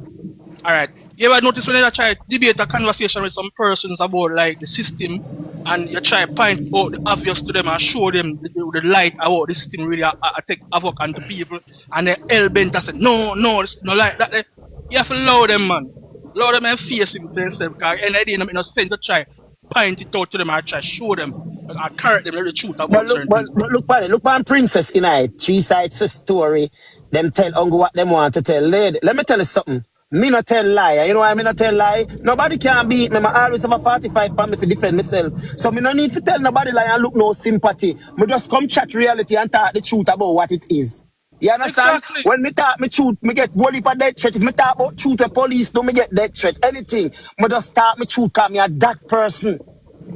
All right. You ever notice when you try to debate a conversation with some persons about like the system, and you try to point out the obvious to them and show them the light about the system really take havoc onto people, and they hell bent and say no, this no like that. You have to allow them, man. Allow them and face it to themselves. Because any idea make no sense to try point it out to them or try show them or correct them the truth about certain things, bro. But look on Princess in it. Three sides of story. Them tell Uncle what them want to tell. Lady, let me tell you something. Me not tell lie. You know why me not tell lie? Nobody can beat me. I always have a 45 pound me to defend myself. So me no need to tell nobody lie and look no sympathy. Me just come chat reality and talk the truth about what it is. You understand? Exactly. When me talk me truth, me get whole heap of death threat. If me talk about truth with police, do me get death threat. Anything. Me just talk me truth cause me a that person.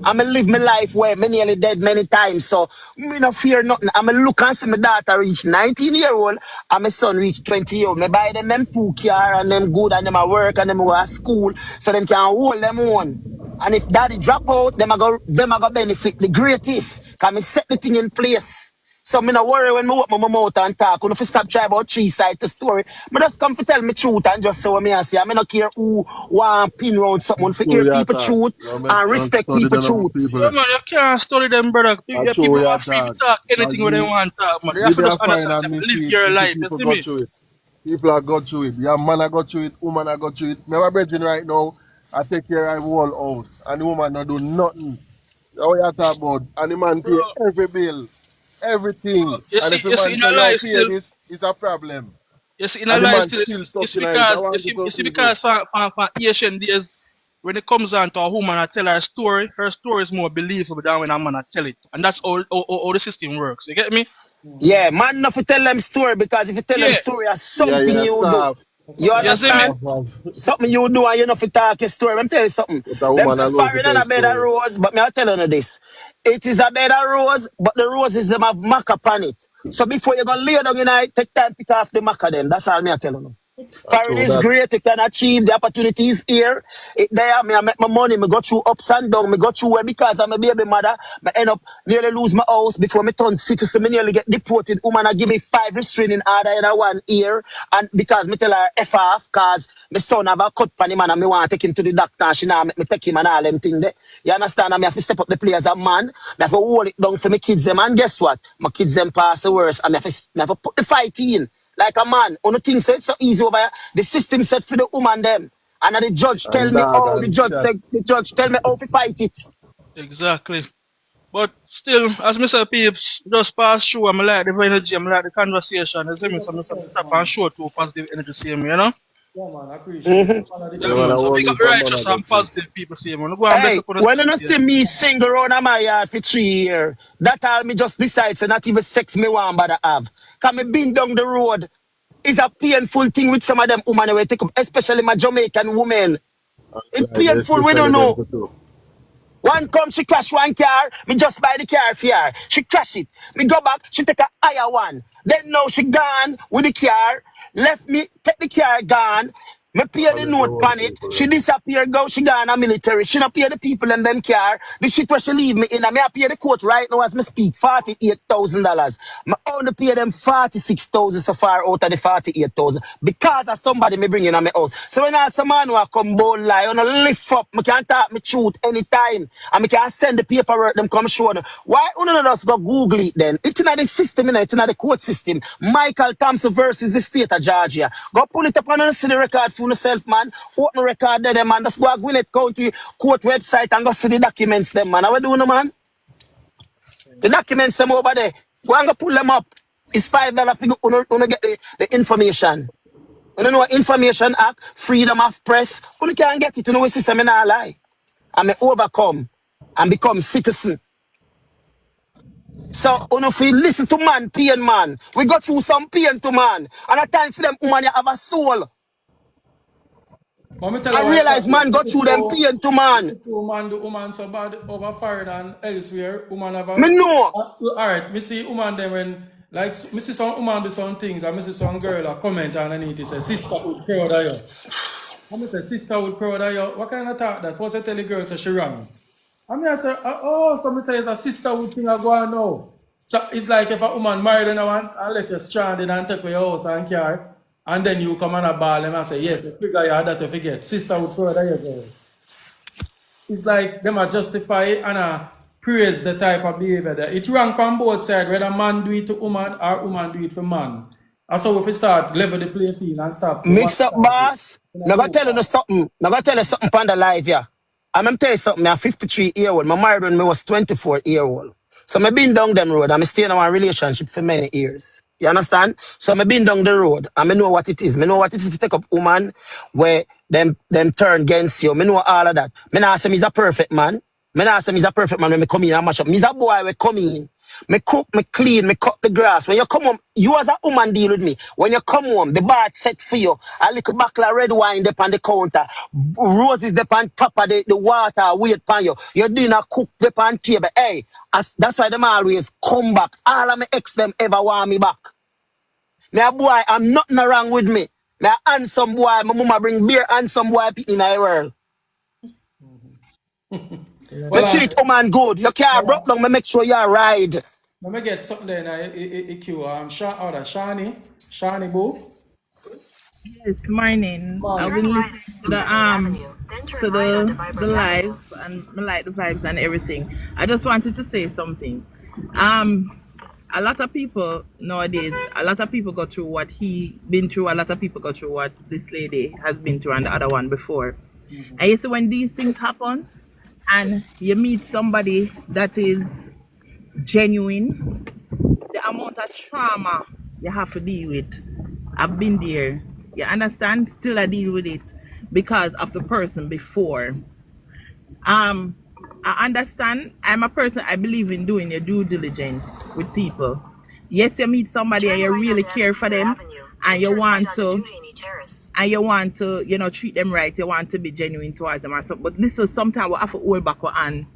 I'm going live my life where me nearly dead many times. So me no fear nothing. I'm going look and see my daughter reach 19-year-old and my son reach 20-year-old. Me buy them two car and them good and them a work and them go to school so them can hold them on. And if daddy drop out, them a go benefit the greatest. Cause me set the thing in place. So me no worry when me open my mouth and talk. When if you stop try about three sides to story, me just come to tell me truth and just say what me I say. I me no care who want pin round something for True hear your people talk. truth You make and respect study people them truth. people. Yeah, man, you can't study them, brother. I Yeah, true people your are free to talk. talk anything Cause when they want to talk, man. You me have to they are just fine understand and them, me live see your me see life. You people see go me? through it. People are go through it. Yeah, man I go through it, woman I go through it. Me my brethren right now, I take care of the whole house. And the woman not do nothing. How you talk about? And the man Bro, pay every bill, everything. And if the you see man in say, a yo, life pay still, this, it's a problem. you see in a And the life man still, still you stuck see in it. I because, want to you tell see people. because for Asian days, when it comes on to a woman I tell her story is more believable than when a man I tell it. And that's how the system works. You get me? Yeah, man, not to tell them story because if you tell them Yeah. story, it's Yeah, something yeah, you do. soft. That's You something You I see say. me? understand? Soft. Something you do and you know fi talk your story. Let me tell you something. But a Them woman say alone to foreign tell and a a bed of story. rose, but me I tell you this. It is a bed of rose, but the roses them have maca on it. So before you gonna lay down in it, take time pick off the maca them. That's all me I tell you. Foreign is great, you can achieve, the opportunities here. There, I make my money, I go through ups and downs, I go through where because I'm a baby mother, I end up nearly lose my house before me turn citizen, me nearly get deported. Woman, I give me 5 restraining order in a 1 year, and because me tell her F off, cause my son have a cut pan him and me want to take him to the doctor, and she now make me take him and all them thing there. You understand? I me have to step up the play as a man, I have to hold it down for my kids them, and guess what? My kids them pass the worst, and I have to put the fight in. Like a man, on the thing said so easy over here. The system said for the woman them. And then the judge tell And me dog how and chat. the judge tell me how to fight it. Exactly. But still, as Mr. Peeps, just pass through, I'm like the energy, I'm like the conversation. You see me, so I'm tap and show to positive energy, see me, you know? Yeah, man, I appreciate it. One of the Yeah, You wanna man. things. So hold big you up for man, righteous I go and see. positive people, see me. Go and bless Hey, up on the when you spirit, not yeah. see me sing around my yard for 3 years, that all me just decide so not even sex me want bother have. Cause me been down the road. It's a painful thing with some of them women we take up, especially my Jamaican women. It's Like, painful, we don't especially them know. too. One come, she crash one car, me just buy the car for her. She crash it. Me go back, she take a higher one. Then now she gone with the car, left me, take the car gone. Me pay the Police the note whole pan it. people She them. disappear, go, she gone a military. She not pay the people in them car. The shit where she leave me in, and me I pay the court right now as me speak, $48,000. Me only pay them 46,000 so far out of the 48,000 because of somebody me bring in on my house. So when I some man who come bold lie, on a lift up, me can talk me truth anytime, and me can send the paperwork them come show them. Why don't just go Google it then? It's not the system, it's not the court system. Michael Thompson versus the state of Georgia. Go pull it up and see the record for yourself, man. Open the record there, man. Just go to Gwinnett County court website and go see the documents them, man. How we doing, man? The documents them over there. Go and go pull them up. It's $5 for you get the information. You know Information Act, freedom of press. You can't get it, you know what system in our lie. And me overcome and become citizen. So if we listen to man, pain man. We go through some pain to man. And at time for them woman you have a soul. But me tell you I why realize exactly. man go through them pain to man. If you woman do woman so bad over foreign and elsewhere, woman have Me a know. alright, me see woman then when like me see some woman do some things and me see some girl a comment underneath it say sister would proud of you. And me say sister would proud of you. What kind of talk that? What's I tell the girl say she wrong? And me I say, oh, so me say it's a sisterhood thing I go on now. So it's like if a woman married and left you stranded and take away your house and car, and then you come on a ball and I say, yes, you figure you had that to forget. Sisterhood proud of you, girl. It's like them are justify and praise the type of behavior there. It wrong from both sides, whether man do it to woman or woman do it for man. And so if we start level the playing field and stop to one Mix up, side, boss. you know, Now go too tell you far. something. Now go tell you something on the live, yeah. I'm gonna tell you something. I'm 53-year-old. My married when I was 24-year-old. So I been down them road. I'm staying in a relationship for many years. You understand? So I been down the road. I know what it is. I know what it is to take up woman where them turn against you. I know all of that. I not say he's a perfect man. I not say he's a perfect man when I come in and mash up. He's a boy when come in. Me cook, me clean, me cut the grass. When you come home, you as a woman deal with me. When you come home, the bar set for you. A little bottle of red wine up on the counter. Roses up on top of the water wait upon you. Your dinner cook up on table. Hey, that's why them always come back. All of my ex them ever want me back. Me a boy, I'm nothing wrong with me. Me a handsome boy. My mama bring beer handsome boy in the world. Me Well, treat woman good. Your car broke down, me make sure you ride. let me get something there in queue. Shani Boo. This morning, I've Morning. been listening to the live and I like the vibes and everything. I just wanted to say something. A lot of people nowadays, a lot of people go through what he been through. A lot of people go through what this lady has been through and the other one before. And you see when these things happen and you meet somebody that is genuine, the amount of trauma you have to deal with. I've been there. You understand? Still I deal with it because of the person before. I understand. I'm a person, I believe in doing your due diligence with people. Yes, you meet somebody and you really care for them and you want to you know, treat them right. You want to be genuine towards them or something. But listen, sometimes we have to hold back our hand.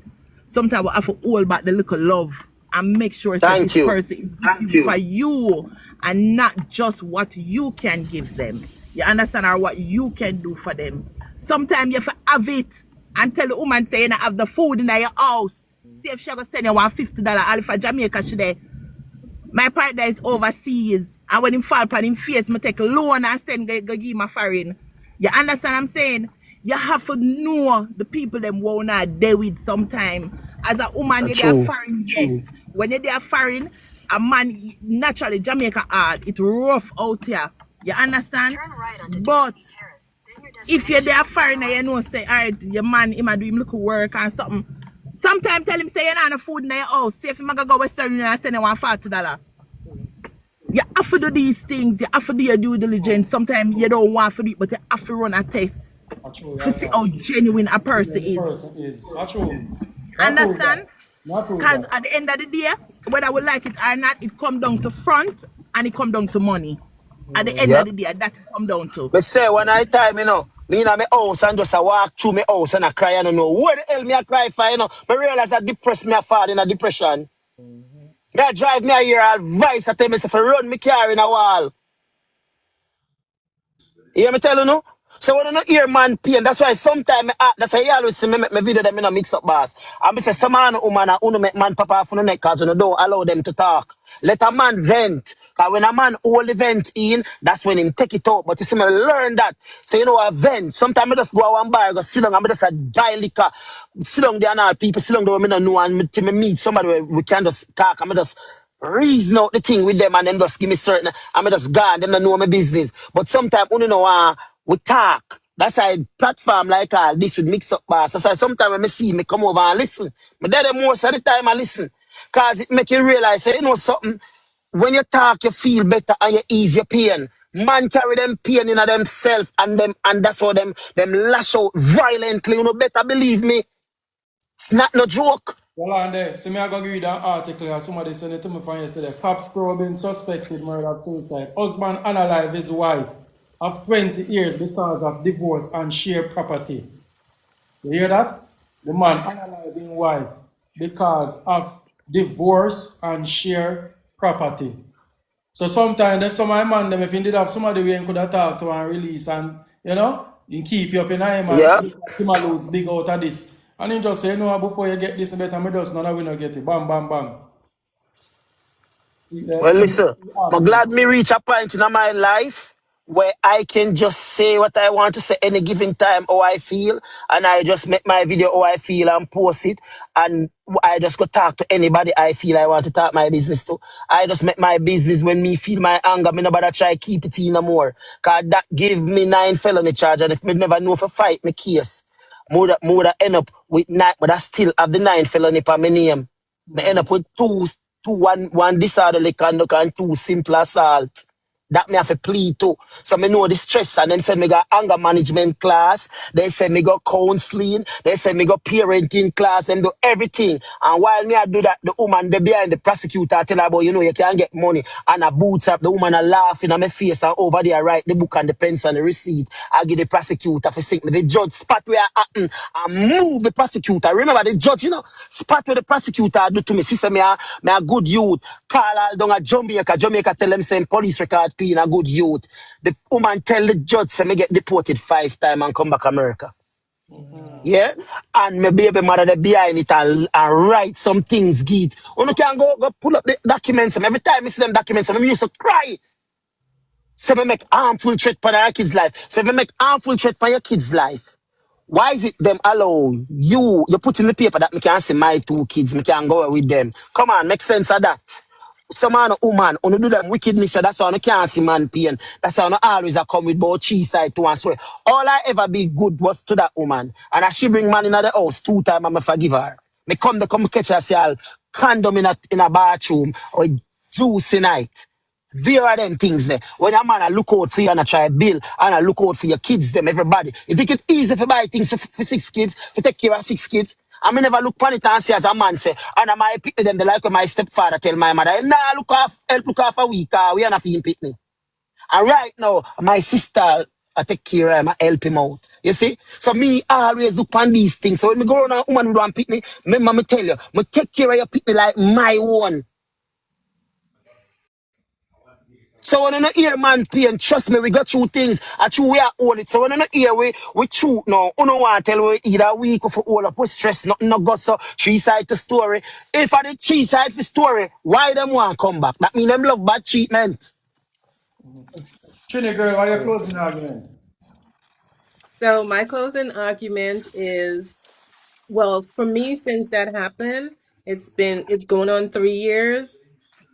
Sometimes we have to hold back the little love and make sure that this person is good for you and not just what you can give them. You understand? Or what you can do for them. Sometimes you have to have it and tell the woman say you don't have the food in your house. See if she ever send you $150 all for Jamaica she there. My partner is overseas. And when him fall upon him face, I take a loan and send go give him a foreign. You understand what I'm saying? You have to know the people them won't not there with sometime. As a woman, you're there True. foreign, yes. When you're there foreign, a man naturally Jamaica hard. It's rough out here. You understand? But if you're there foreigner, you know, say, all right, your man, him a do him little work and something. Sometimes tell him, say, you're not no food in your house. See if him go Western Union and send him $40. You have to do these things. You have to do your due diligence. Sometimes you don't want to do it, but you have to run a test to see how genuine a person is. Understand? Because at the end of the day, whether we like it or not, it come down to front and it come down to money. At the end of the day, that it come down to. But say when I time, me in my house and just I walk through my house and I cry and I know what the hell me I cry for, I realize that depressed me I fall in a depression. That drive me a year advice. I tell myself, run me car in a wall. You hear me tell you no? So when I don't hear man pain, that's why sometimes that's why you always see me make my video them in a mix up boss. And I say some man woman and uno make man pop off on the neck cause you don't allow them to talk. Let a man vent. Cause when a man hold the vent in, that's when him take it out. But you see me learn that. So you know I vent. Sometimes I just go out one bar, go sit down and I just buy liquor. Sit down there and all people sit down there when I don't know and till me meet somebody where we can just talk and I just reason out the thing with them and them just give me certain I'm just gone, them don't know my business. But sometimes you know we talk. That's why platform like all this would mix up boss. That's why sometimes when I see me come over and listen. But then most of the time I listen. Cause it make you realize say, you know something, when you talk you feel better and you ease your pain. Man carry them pain in themselves and that's how them lash out violently. You know better believe me. It's not no joke. Well, and there, see me I go read an article or somebody sent it to me from yesterday. Cops probing suspected murder suicide. Husband unalive his wife of 20 years because of divorce and share property. You hear that? The man unalive his wife because of divorce and share property. So sometimes if some of my man them if indeed have somebody we could have talked to and release and you keep you up in him and him a lose big out of this. And he just say, before you get this better, me just none of we not get it. Bam, bam, bam. Well, listen, I'm glad me reach a point in my life where I can just say what I want to say any given time, how I feel, and I just make my video how I feel and post it, and I just go talk to anybody I feel I want to talk my business to. I just make my business when me feel my anger, me nobody try keep it in no more, cause that give me 9 felony charge, and if me never know for fight my case, would end up with 9, but I still have the 9 felony for my name. Me end up with one disorderly conduct and 2 simple assault. That me have to plead to. So me know the stress and them say me got anger management class. They say me got counseling. They say me got parenting class. Them do everything. And while me I do that, the woman they behind the prosecutor tell her about, you can't get money. And I boots up, the woman a laughing at my face and over there write the book and the pens and the receipt. I give the prosecutor for sink me. The judge spot where I happen and move the prosecutor. Remember the judge, spot where the prosecutor do to me. Sister, me a good youth. Call all down at Jamaica. Jamaica tell them same police record clean a good youth. The woman tell the judge say me get deported 5 times and come back America. Yeah? And my baby mother they behind it and write some things, Geet. You can go pull up the documents. Every time I see them documents, I used to cry. So me make harmful threat for our kids' life. So me make harmful threat for your kids' life. Why is it them allow you put in the paper that me can see my 2 kids, me can go with them? Come on, make sense of that. Some man or woman, when you do them wickedness, so that's how you can't see man pain. That's how you always come with both cheese side to and swear. All I ever be good was to that woman. And as she bring man in the house 2 times, I'm forgive her. Me come catch her, say I'll condom in a bathroom or juicy night. There are them things there. When a man I look out for you and I try bill and I look out for your kids, them, everybody. You think it's easy to buy things for 6 kids, to take care of 6 kids? I mean, never look on it and say as a man say, and I might pick them, they like when my stepfather tell my mother, nah, help look off a week, we are not feeling pick me. And right now, my sister, I take care of him, I help him out. You see? So me always look on these things. So when me go around a woman who don't pick me, remember me tell you, me take care of your pick me like my own. So when you hear man pain, trust me, we got through things. I true we are own it. So when you hear we truth now, you know want to tell we either week or for all up, we stress, nothing no go so three side to story. If I did three side for story, why them want come back? That mean them love bad treatment. Trini girl, why you closing argument? So my closing argument is, well, for me, since that happened, it's going on 3 years.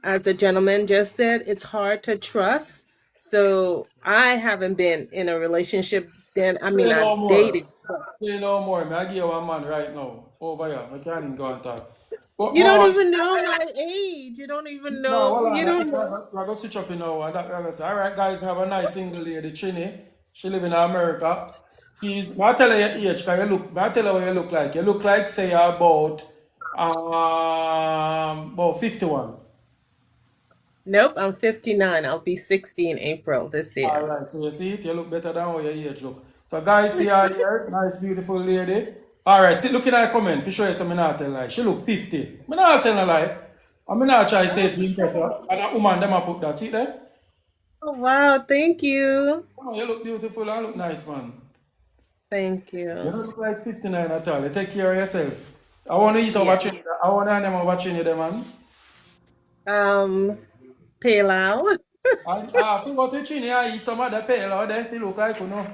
As the gentleman just said, it's hard to trust. So I haven't been in a relationship then. I mean, Say no I've more. dated, but Say no more. I give you one man right now. Over here. I can't even go and talk. But you don't more. even know my age. You don't even No, know. hold on. You don't know. We're going to switch up in now. And that, we're gonna say, all right, guys, we have a nice single lady, Trini. She live in America. I tell her your age, because I tell her what you look like. You look like, say, you're about 51. Nope, I'm 59. I'll be 60 in April this All year. right, so you see it, you look better than how your age look. So guys, see her here, nice beautiful lady. All right, see, looking at her comment, for sure you say me not tell lie. She look 50. Me not tell her lie. I mean, not try to say it to impress her. And that woman, them a put that, see there? Oh, wow. Thank you. Oh, you look beautiful and look nice, man. Thank You you. don't look like 59 at all. You take care of yourself. I want to eat over Yeah. Trinidad. I want to them over Trinidad, man. Palau. And I think about the Trinidad, I eat some of the pale out there. They look like, you know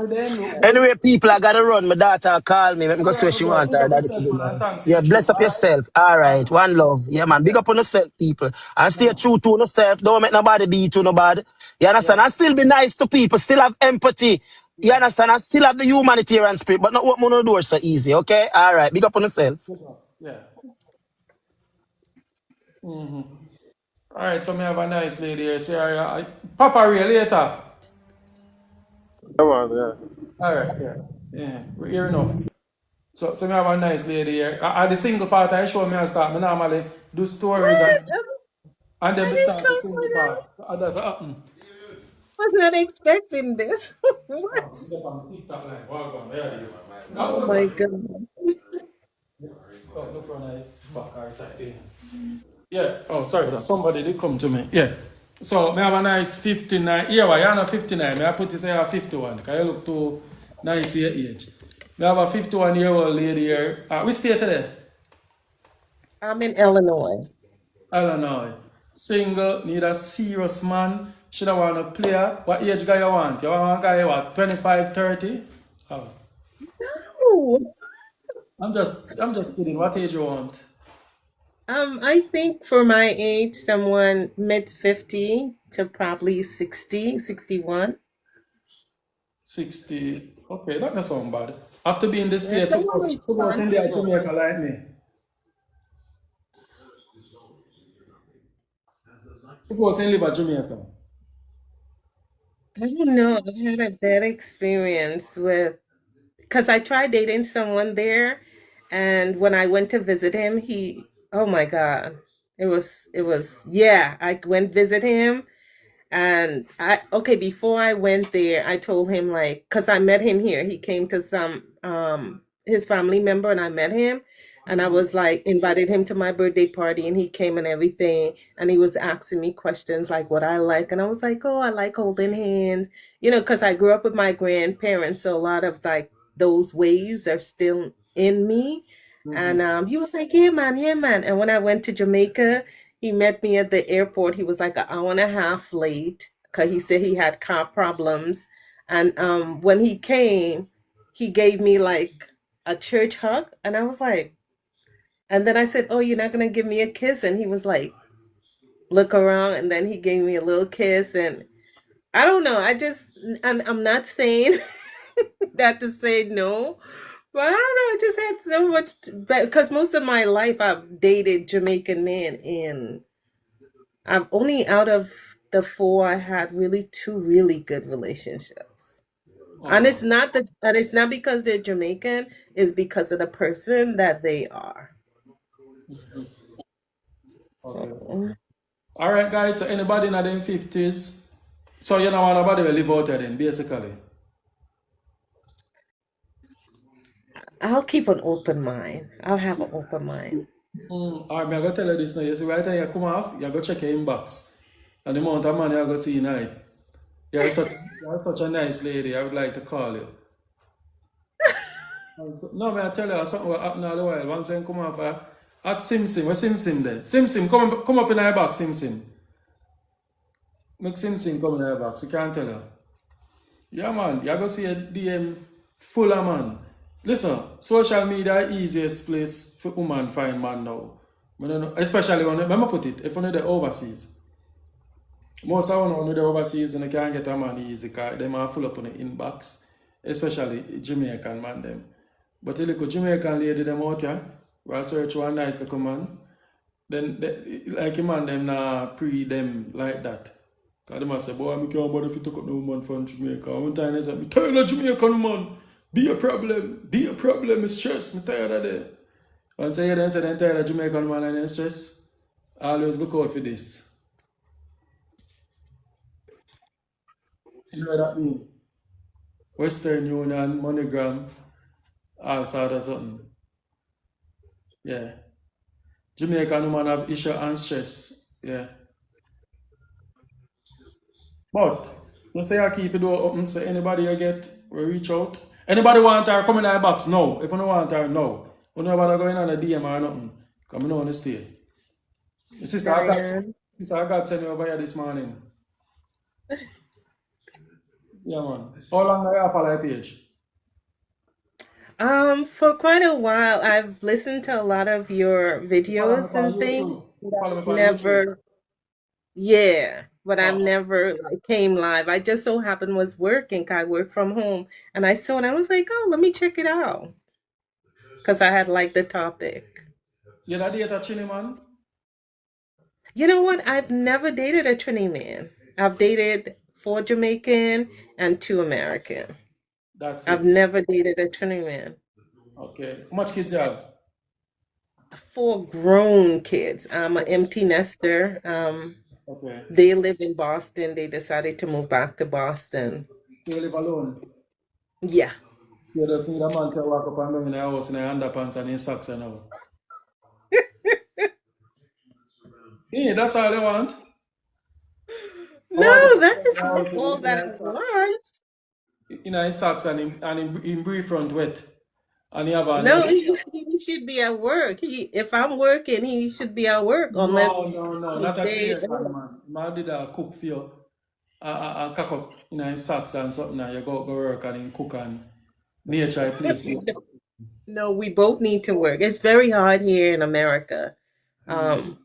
them look good. Anyway, people, I gotta run. My daughter call me. Let me go All see right, what my she bro. want Big her up daddy to yourself, do man, and now. thanks for Yeah, the truth. bless up All right? yourself. All All right, right. one love. Yeah, man. Big up on yourself, people. And stay true to yourself. Don't make nobody beat you nobody. You Yeah. understand? And still be nice to people. Still have empathy. You Yeah. understand? And still have the humanitarian spirit, but not open no door so easy. Okay? All right. Big up on yourself. Good one. Yeah. All right, so me have a nice lady here. Say, Papa Ray later. Come on, yeah. All right, yeah. Yeah, we're here enough. So me have a nice lady here. The single part I show me I start. Me normally do stories What? and then I me didn't start the come single for that. part. That happen. Was not expecting this. Oh, What? step on TikTok line. Welcome. Yeah, yeah. Oh my God. Oh, look for nice back our side here. Yeah. Oh, sorry for that. Somebody did come to me. Yeah. So, me have a nice 59. Yeah, why you're not 59? May I put you say you're 51? Because you look too nice your age. Me have a 51-year-old lady here. Which state today? I'm in Illinois. Illinois. Single, need a serious man. Should I want a player? What age guy you want? You want a guy what? 25, 30? Oh. Oh. I'm just kidding. What age you want? I think for my age, someone mid 50 to probably 60, 61. 60. Okay, that doesn't sound bad. After being in the Yeah, States, someone suppose India, responsible. Jamaica like me. Suppose in live at Jamaica. I don't know. I've had a bad experience with, because I tried dating someone there, and when I went to visit him, oh my God, yeah, I went visit him. And okay, before I went there, I told him like, cause I met him here. He came to his family member and I met him. And I was like, invited him to my birthday party and he came and everything. And he was asking me questions like what I like. And I was like, oh, I like holding hands, cause I grew up with my grandparents. So a lot of like those ways are still in me. And he was like, yeah, man, yeah, man. And when I went to Jamaica, he met me at the airport. He was like an hour and a half late because he said he had car problems. And when he came, he gave me like a church hug. And I was like, and then I said, oh, you're not going to give me a kiss? And he was like, look around. And then he gave me a little kiss. And I don't know. And I'm not saying that to say no. But I don't know, I just had so much, because most of my life I've dated Jamaican men, and I've only out of the four I had really two really good relationships. And Oh, it's not because they're Jamaican, it's because of the person that they are. okay. So All right, guys. So anybody in them 50s, so you know what nobody will live out there then, basically. I'll keep an open mind. I'll have an open mind. All right, I'm going to tell you this now. You see, right now you come off, you go check your inbox. And the amount of money I go see tonight. You're such a nice lady. I would like to call you. No, man, I tell you something will happen all the while. Once I come off at Sim Sim. Where Sim Sim there? Sim Sim, come up in our box, Sim Sim. Make Sim Sim come in our box. You can't tell her. Yeah, man. You go see a DM full of man. Listen, social media easiest place for woman find man now. I don't know, especially when I put it, if you're the overseas. Most of them when they're overseas when they can't get a man easy because they are full up on the inbox. Especially Jamaican man them. But a little Jamaican lady them out here, we search one nice little man. Then they, like a man them not pre them like that. Cause they must say, boy, I can't bother if you took up no woman from Jamaica. One time they said, me tired of Jamaican man. Be a problem, it's stress, me tired of that. Once I hear them say they're tired of Jamaican man and they're stress, always look out for this. You know what that mean? Western Union, MoneyGram, all sort of something. Yeah. Jamaican woman have issue and stress. Yeah. But you say I keep the door open so anybody you get will reach out. Anybody want her come in our box? No. If you don't want her, no. You know about going on a DM or nothing. Come on the stay. Sister, Diane. I got sent you over here this morning. Yeah, man. How long are you have follow page? For quite a while, I've listened to a lot of your Follow me videos on and things. YouTube. Follow me on YouTube. Never, yeah, but I've Oh, never like, came live. I just so happened was working. 'Cause I work from home, and I saw it. And I was like, oh, let me check it out because I had liked the topic. you not date a Chini man? You know what? I've never dated a Trini man. I've dated 4 Jamaican and 2 American. That's I've it. never dated a Trini man. Okay. How much kids you have? 4 grown kids. I'm an empty nester. Okay. They live in Boston. They decided to move back to Boston. You live alone? Yeah. You just need a man to walk up and down in the house in a underpants and in socks and all. Yeah, that's all they want. I walk up No, that in is the not house all in that I his socks. want. In his socks and in brief front wet. And he have on No, them. he should be at work. If I'm working, he should be at work unless No, the not a day Jamaican man. Man did a cook for you. A cock up in his socks and something and you go work and he cook and nature place. No, we both need to work. It's very hard here in America. Mm. Um,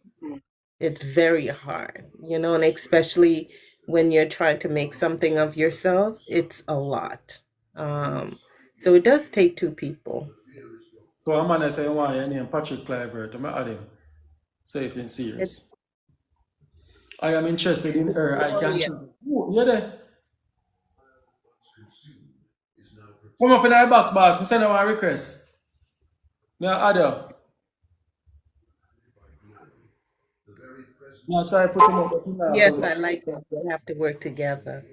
it's very hard, and especially when you're trying to make something of yourself, it's a lot. So it does take 2 people. So a man I say why your name Patrick Clivert. I'm add him. Safe and It's serious. I am interested in her. I can Victoria. choose. Oh, you there? Come up in our box, boss. Me send you a request. Me add you. Me try put him up, but he not Yes, pull I up. like that. They have to work together.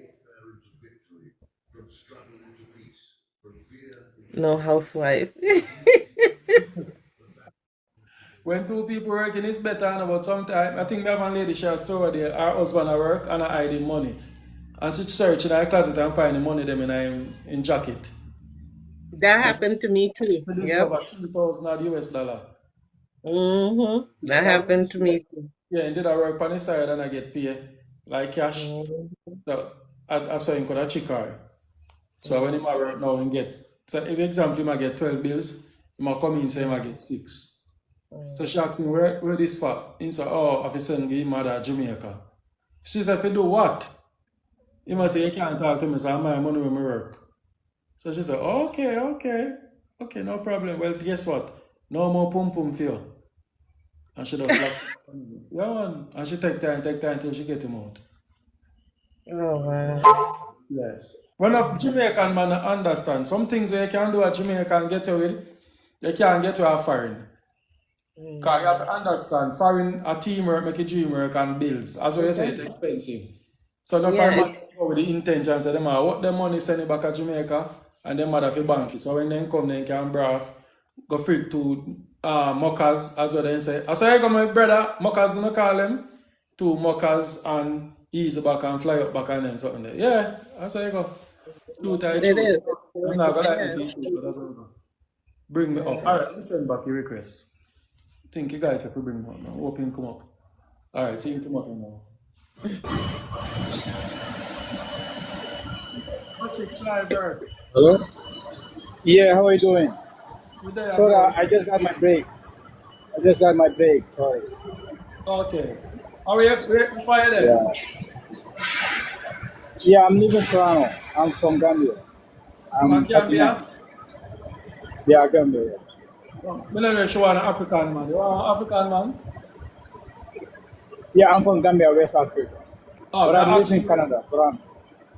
No housewife. When two people working, it's better. But sometimes, I think we have one lady share a story there. Her husband at work and I hiding money. And she search in her closet and find the money them in jacket. That And happened to me too. she Yep. discover $3,000 US dollar. That happened to me too. Yeah, and did I work on the side and I get paid like cash. Mhm. So I saw him could have check her. So when him a work now and get, so if example him a get 12 bills, him a come in say him a get 6. So she asked me where this for? He said, oh, if his son give him mother Jamaica. She said, if you do what? He must say, you can't talk to me, so I my money when I work. So she said, okay, no problem. Well, guess what? No more pum pum for you. And she just like, yeah, man. And she take time till she get him out. Oh wow. Yeah. One of Jamaican man understand. Some things where you can do a Jamaican get away with, you can't get to a foreign. Because you have to understand, foreign a teamwork, make a dream work and bills. As what you say, it's expensive. So no Yeah, foreign man go with the intention say them what them money send it back to Jamaica and them mother fi bank it. So when they come they can braff, go free to mockers as what they say. I say I got my brother, mockers you know call them. 2 muckers and ease back and fly up back and then something there. Yeah, that's how you go. Truth I It truth. is. It's I'm really, not gonna like me yeah. for you shoot, but that's how you go. Bring me up. Yeah. Alright, let me send back your request. Think you guys have to bring me up now. Hope you come up. Alright, see you come up now. What's it, Clyburn? Hello? Yeah, how are you doing? You there, Sorry, girl? I just got my break. I just got my break, sorry. Okay. How are you? Which one are you there? Yeah. Yeah, I'm living in Toronto. I'm from Gambia. From I'm 39. Gambia? Yeah, Gambia. Oh, I don't know if you want an African man. You want an African man? Yeah, I'm from Gambia, West Africa. Oh, But we I'm are living in actually. Canada, Toronto.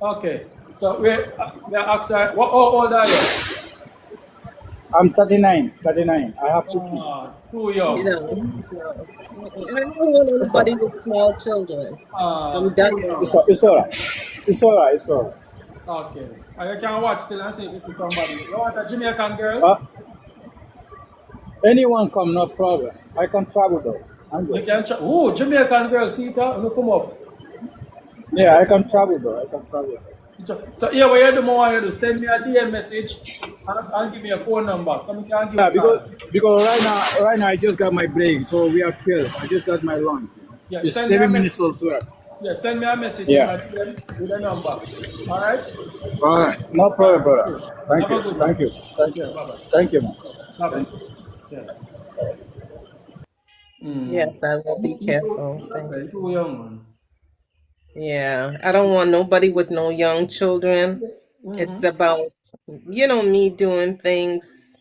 Okay. So we are actually. What, how old are you? I'm 39. 39. I have 2 kids. Too You young. know, no. I don't want It's all anybody right. with small children. I'm done Too with It's young. all, it's all right. It's all right. It's all right. Okay. And you can watch still and see if this is somebody. You want a Jamaican girl? Uh, anyone come, no problem. I can travel though. I'm You good. can try. Oh, Jamaican girl, see it? You come up. Yeah, I can travel though. I can travel. So here what you do more you do, send me a DM message and give me a phone number. So I can give Yeah, you a call. because right now I just got my break, so we are 12. I just got my lunch. Yeah, It's send me a 7 minutes message. till 12. Yeah, send me a message in Yeah. my DM with a number. Alright? All right. No problem, Alright, brother. cool. Thank Have a you. good one. Thank you. Thank you. Yeah, bye bye. Thank you, man. Bye bye. Thank you. Yeah. Yes, I will be careful. That's Thank right, you. too young man. Yeah, I don't want nobody with no young children. It's about, me doing things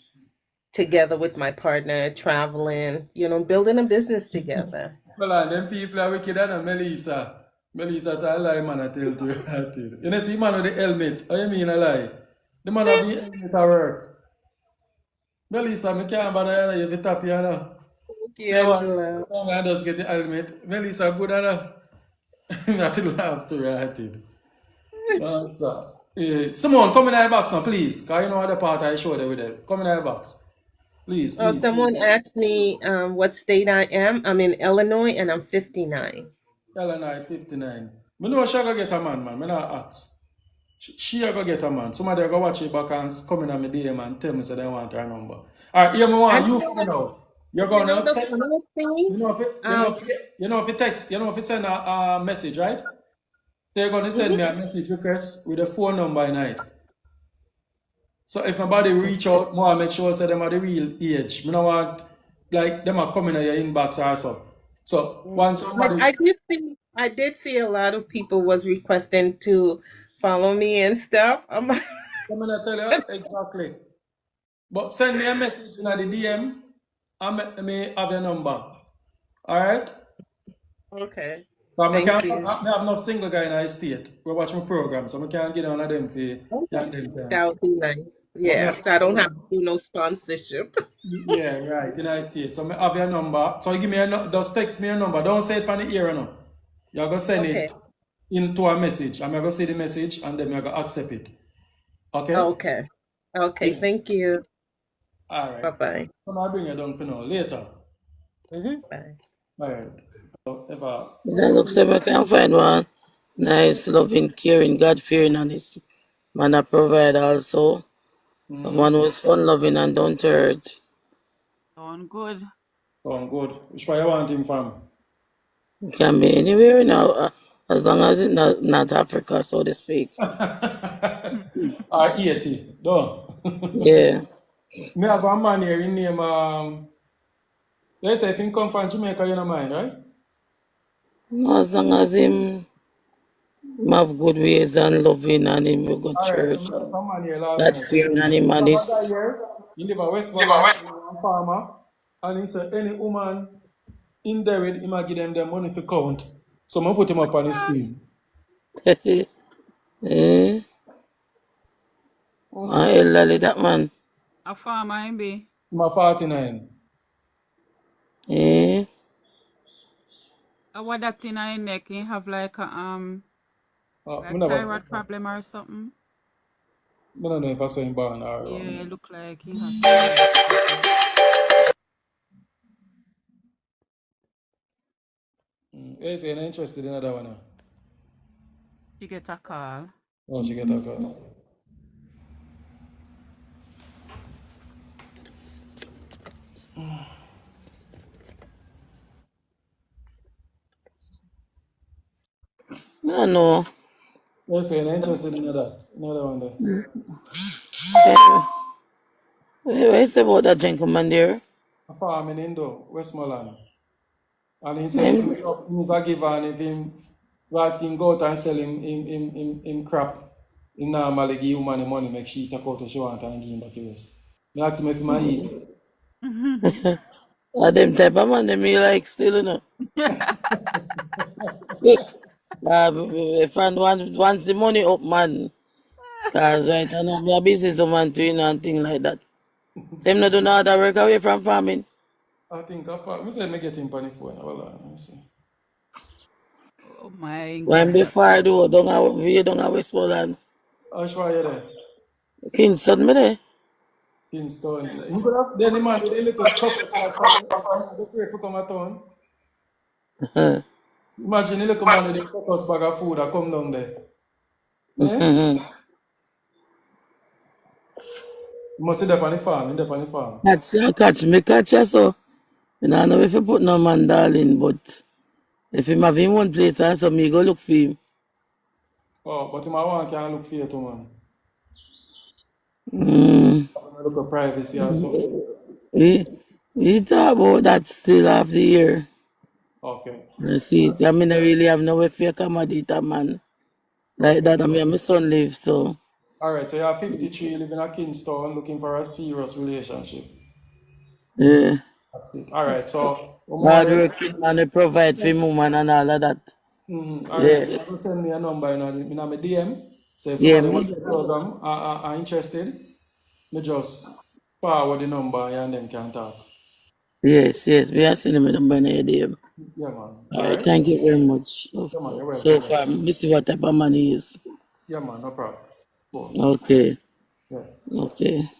together with my partner, traveling, building a business together. Well, and them people are wicked and Melissa. Melissa say a lie man I tell to you. You know see man with the helmet. How you mean a lie? The man have the helmet at work. Melissa, me can't bother you if you tap you know. Thank you, Say what? Angela. Some man just get the helmet. Melissa good enough. I feel laugh to right it. So, Simone, come in our box now, please. Because you know the part I showed you with them. Come in our box. Please, Oh, please, please. someone asked me what state I am. I'm in Illinois and I'm 59. Ellen I 59. Me know she go get a man. Me not ask. She go get a man. Somebody go watch it back and come in on me DM and tell me say they want her number. Alright, here me want And you for now. You're you know gonna the text. funniest thing? You know if you text, you know if you send a message, right? So you're gonna send me a message request with a phone number in it. So if nobody reach out, more make sure say them are the real age. Me no want like them are coming in your inbox or so. So once But somebody I did see a lot of people was requesting to follow me and stuff. I'm come in and tell you exactly. But send me a message in the DM and me have your number. Alright? okay. But Thank you. I have no single guy in our state. We watch my program, so I can't get one of them for you and Okay. them time. That would be nice. But me Yeah, have so I don't have to do no sponsorship. yeah, right, in our state. So I have your number. So you give me just text me your number. Don't say it on the ear, no. You're gonna send Okay. it into a message. I'm gonna see the message and then you're gonna accept it. Okay? Okay. Okay. Yeah. Thank you. Alright. Bye-bye. So I'll bring you down for now. Later. Bye. Alright. So, ever. That looks like I can find one nice, loving, caring, God fearing, honest man. I provide also someone who is fun loving and down to earth. Sound good. Sound good. Which way you want him from? Can be anywhere now, as long as it's not Africa, so to speak. Or 80. Done. Yeah. Me have a man here in name let's say if he come from Jamaica, you don't mind, right? No, as long as him have good ways and loving and him will go Alright, so church we have and a man here last God night. fearing and him We have a guy honest. here, he live at West Valley, he's a farmer, and he said any woman in there with him, I give them their money for count. So I'm gonna put him up on the screen. Eh? Elderly that man. A farmer, him be. I'm a 49. Eh? What that in his neck? He have like a I like never see thyroid that. problem or something. I don't know if I saw him born or Yeah, it look like he has thyroid problem. Yes, you're not interested in another one now? She get a call. Oh, she get a call. No. Yes, you're not interested in another one there. What you say about that gentleman there? A farm in Indo, Westmoreland. And he said Him? he's a giver and if him rather him go out and sell him crap, he normally give woman the money, make she take out what she want and give him back the rest. Me ask him if he might eat. Them type of man, them me like still, you know. Friend, once the money up, man. Cause right now, me a business man too, you know, and thing like that. Same not do no other work away from farming. I think I thought, I said me get him on the phone. Hold on, let me see. Oh my When God. before I do, don't have Westmoreland. How sure you there? Kingston, me there. Kingston. He could have, then the man with the little cockles like from the crate to come at town. Imagine the little man with the cockles bag of food that come down there. Eh? You must sit up on the farm, in there on the farm. Catch you, so. You know if you put no man, darling, but if him have him one place and so me go look for him. Oh, but my one can look for you too, man. Mm. Look at privacy also. We talk about that still half the year. Okay. You see, I mean, I really have no way for accommodate a man. Like Okay. that, I mean, my son lives, so. Alright, so you're 53, living in Kingston, looking for a serious relationship. Yeah. That's it. Alright, so one Hard more. working man, they provide for woman and all of that. Alright, Yeah. so you're going to send me a number in my DM. So if Yeah, somebody me. watch the program are interested, me just forward the number and then can talk. Yes, we are sending me the money there. Yeah, man. All right, Alright? thank you very much. Yeah, man, you're So welcome. Yeah, far, this is what type of money is. yeah man, no problem. Cool. Okay, Yeah. okay.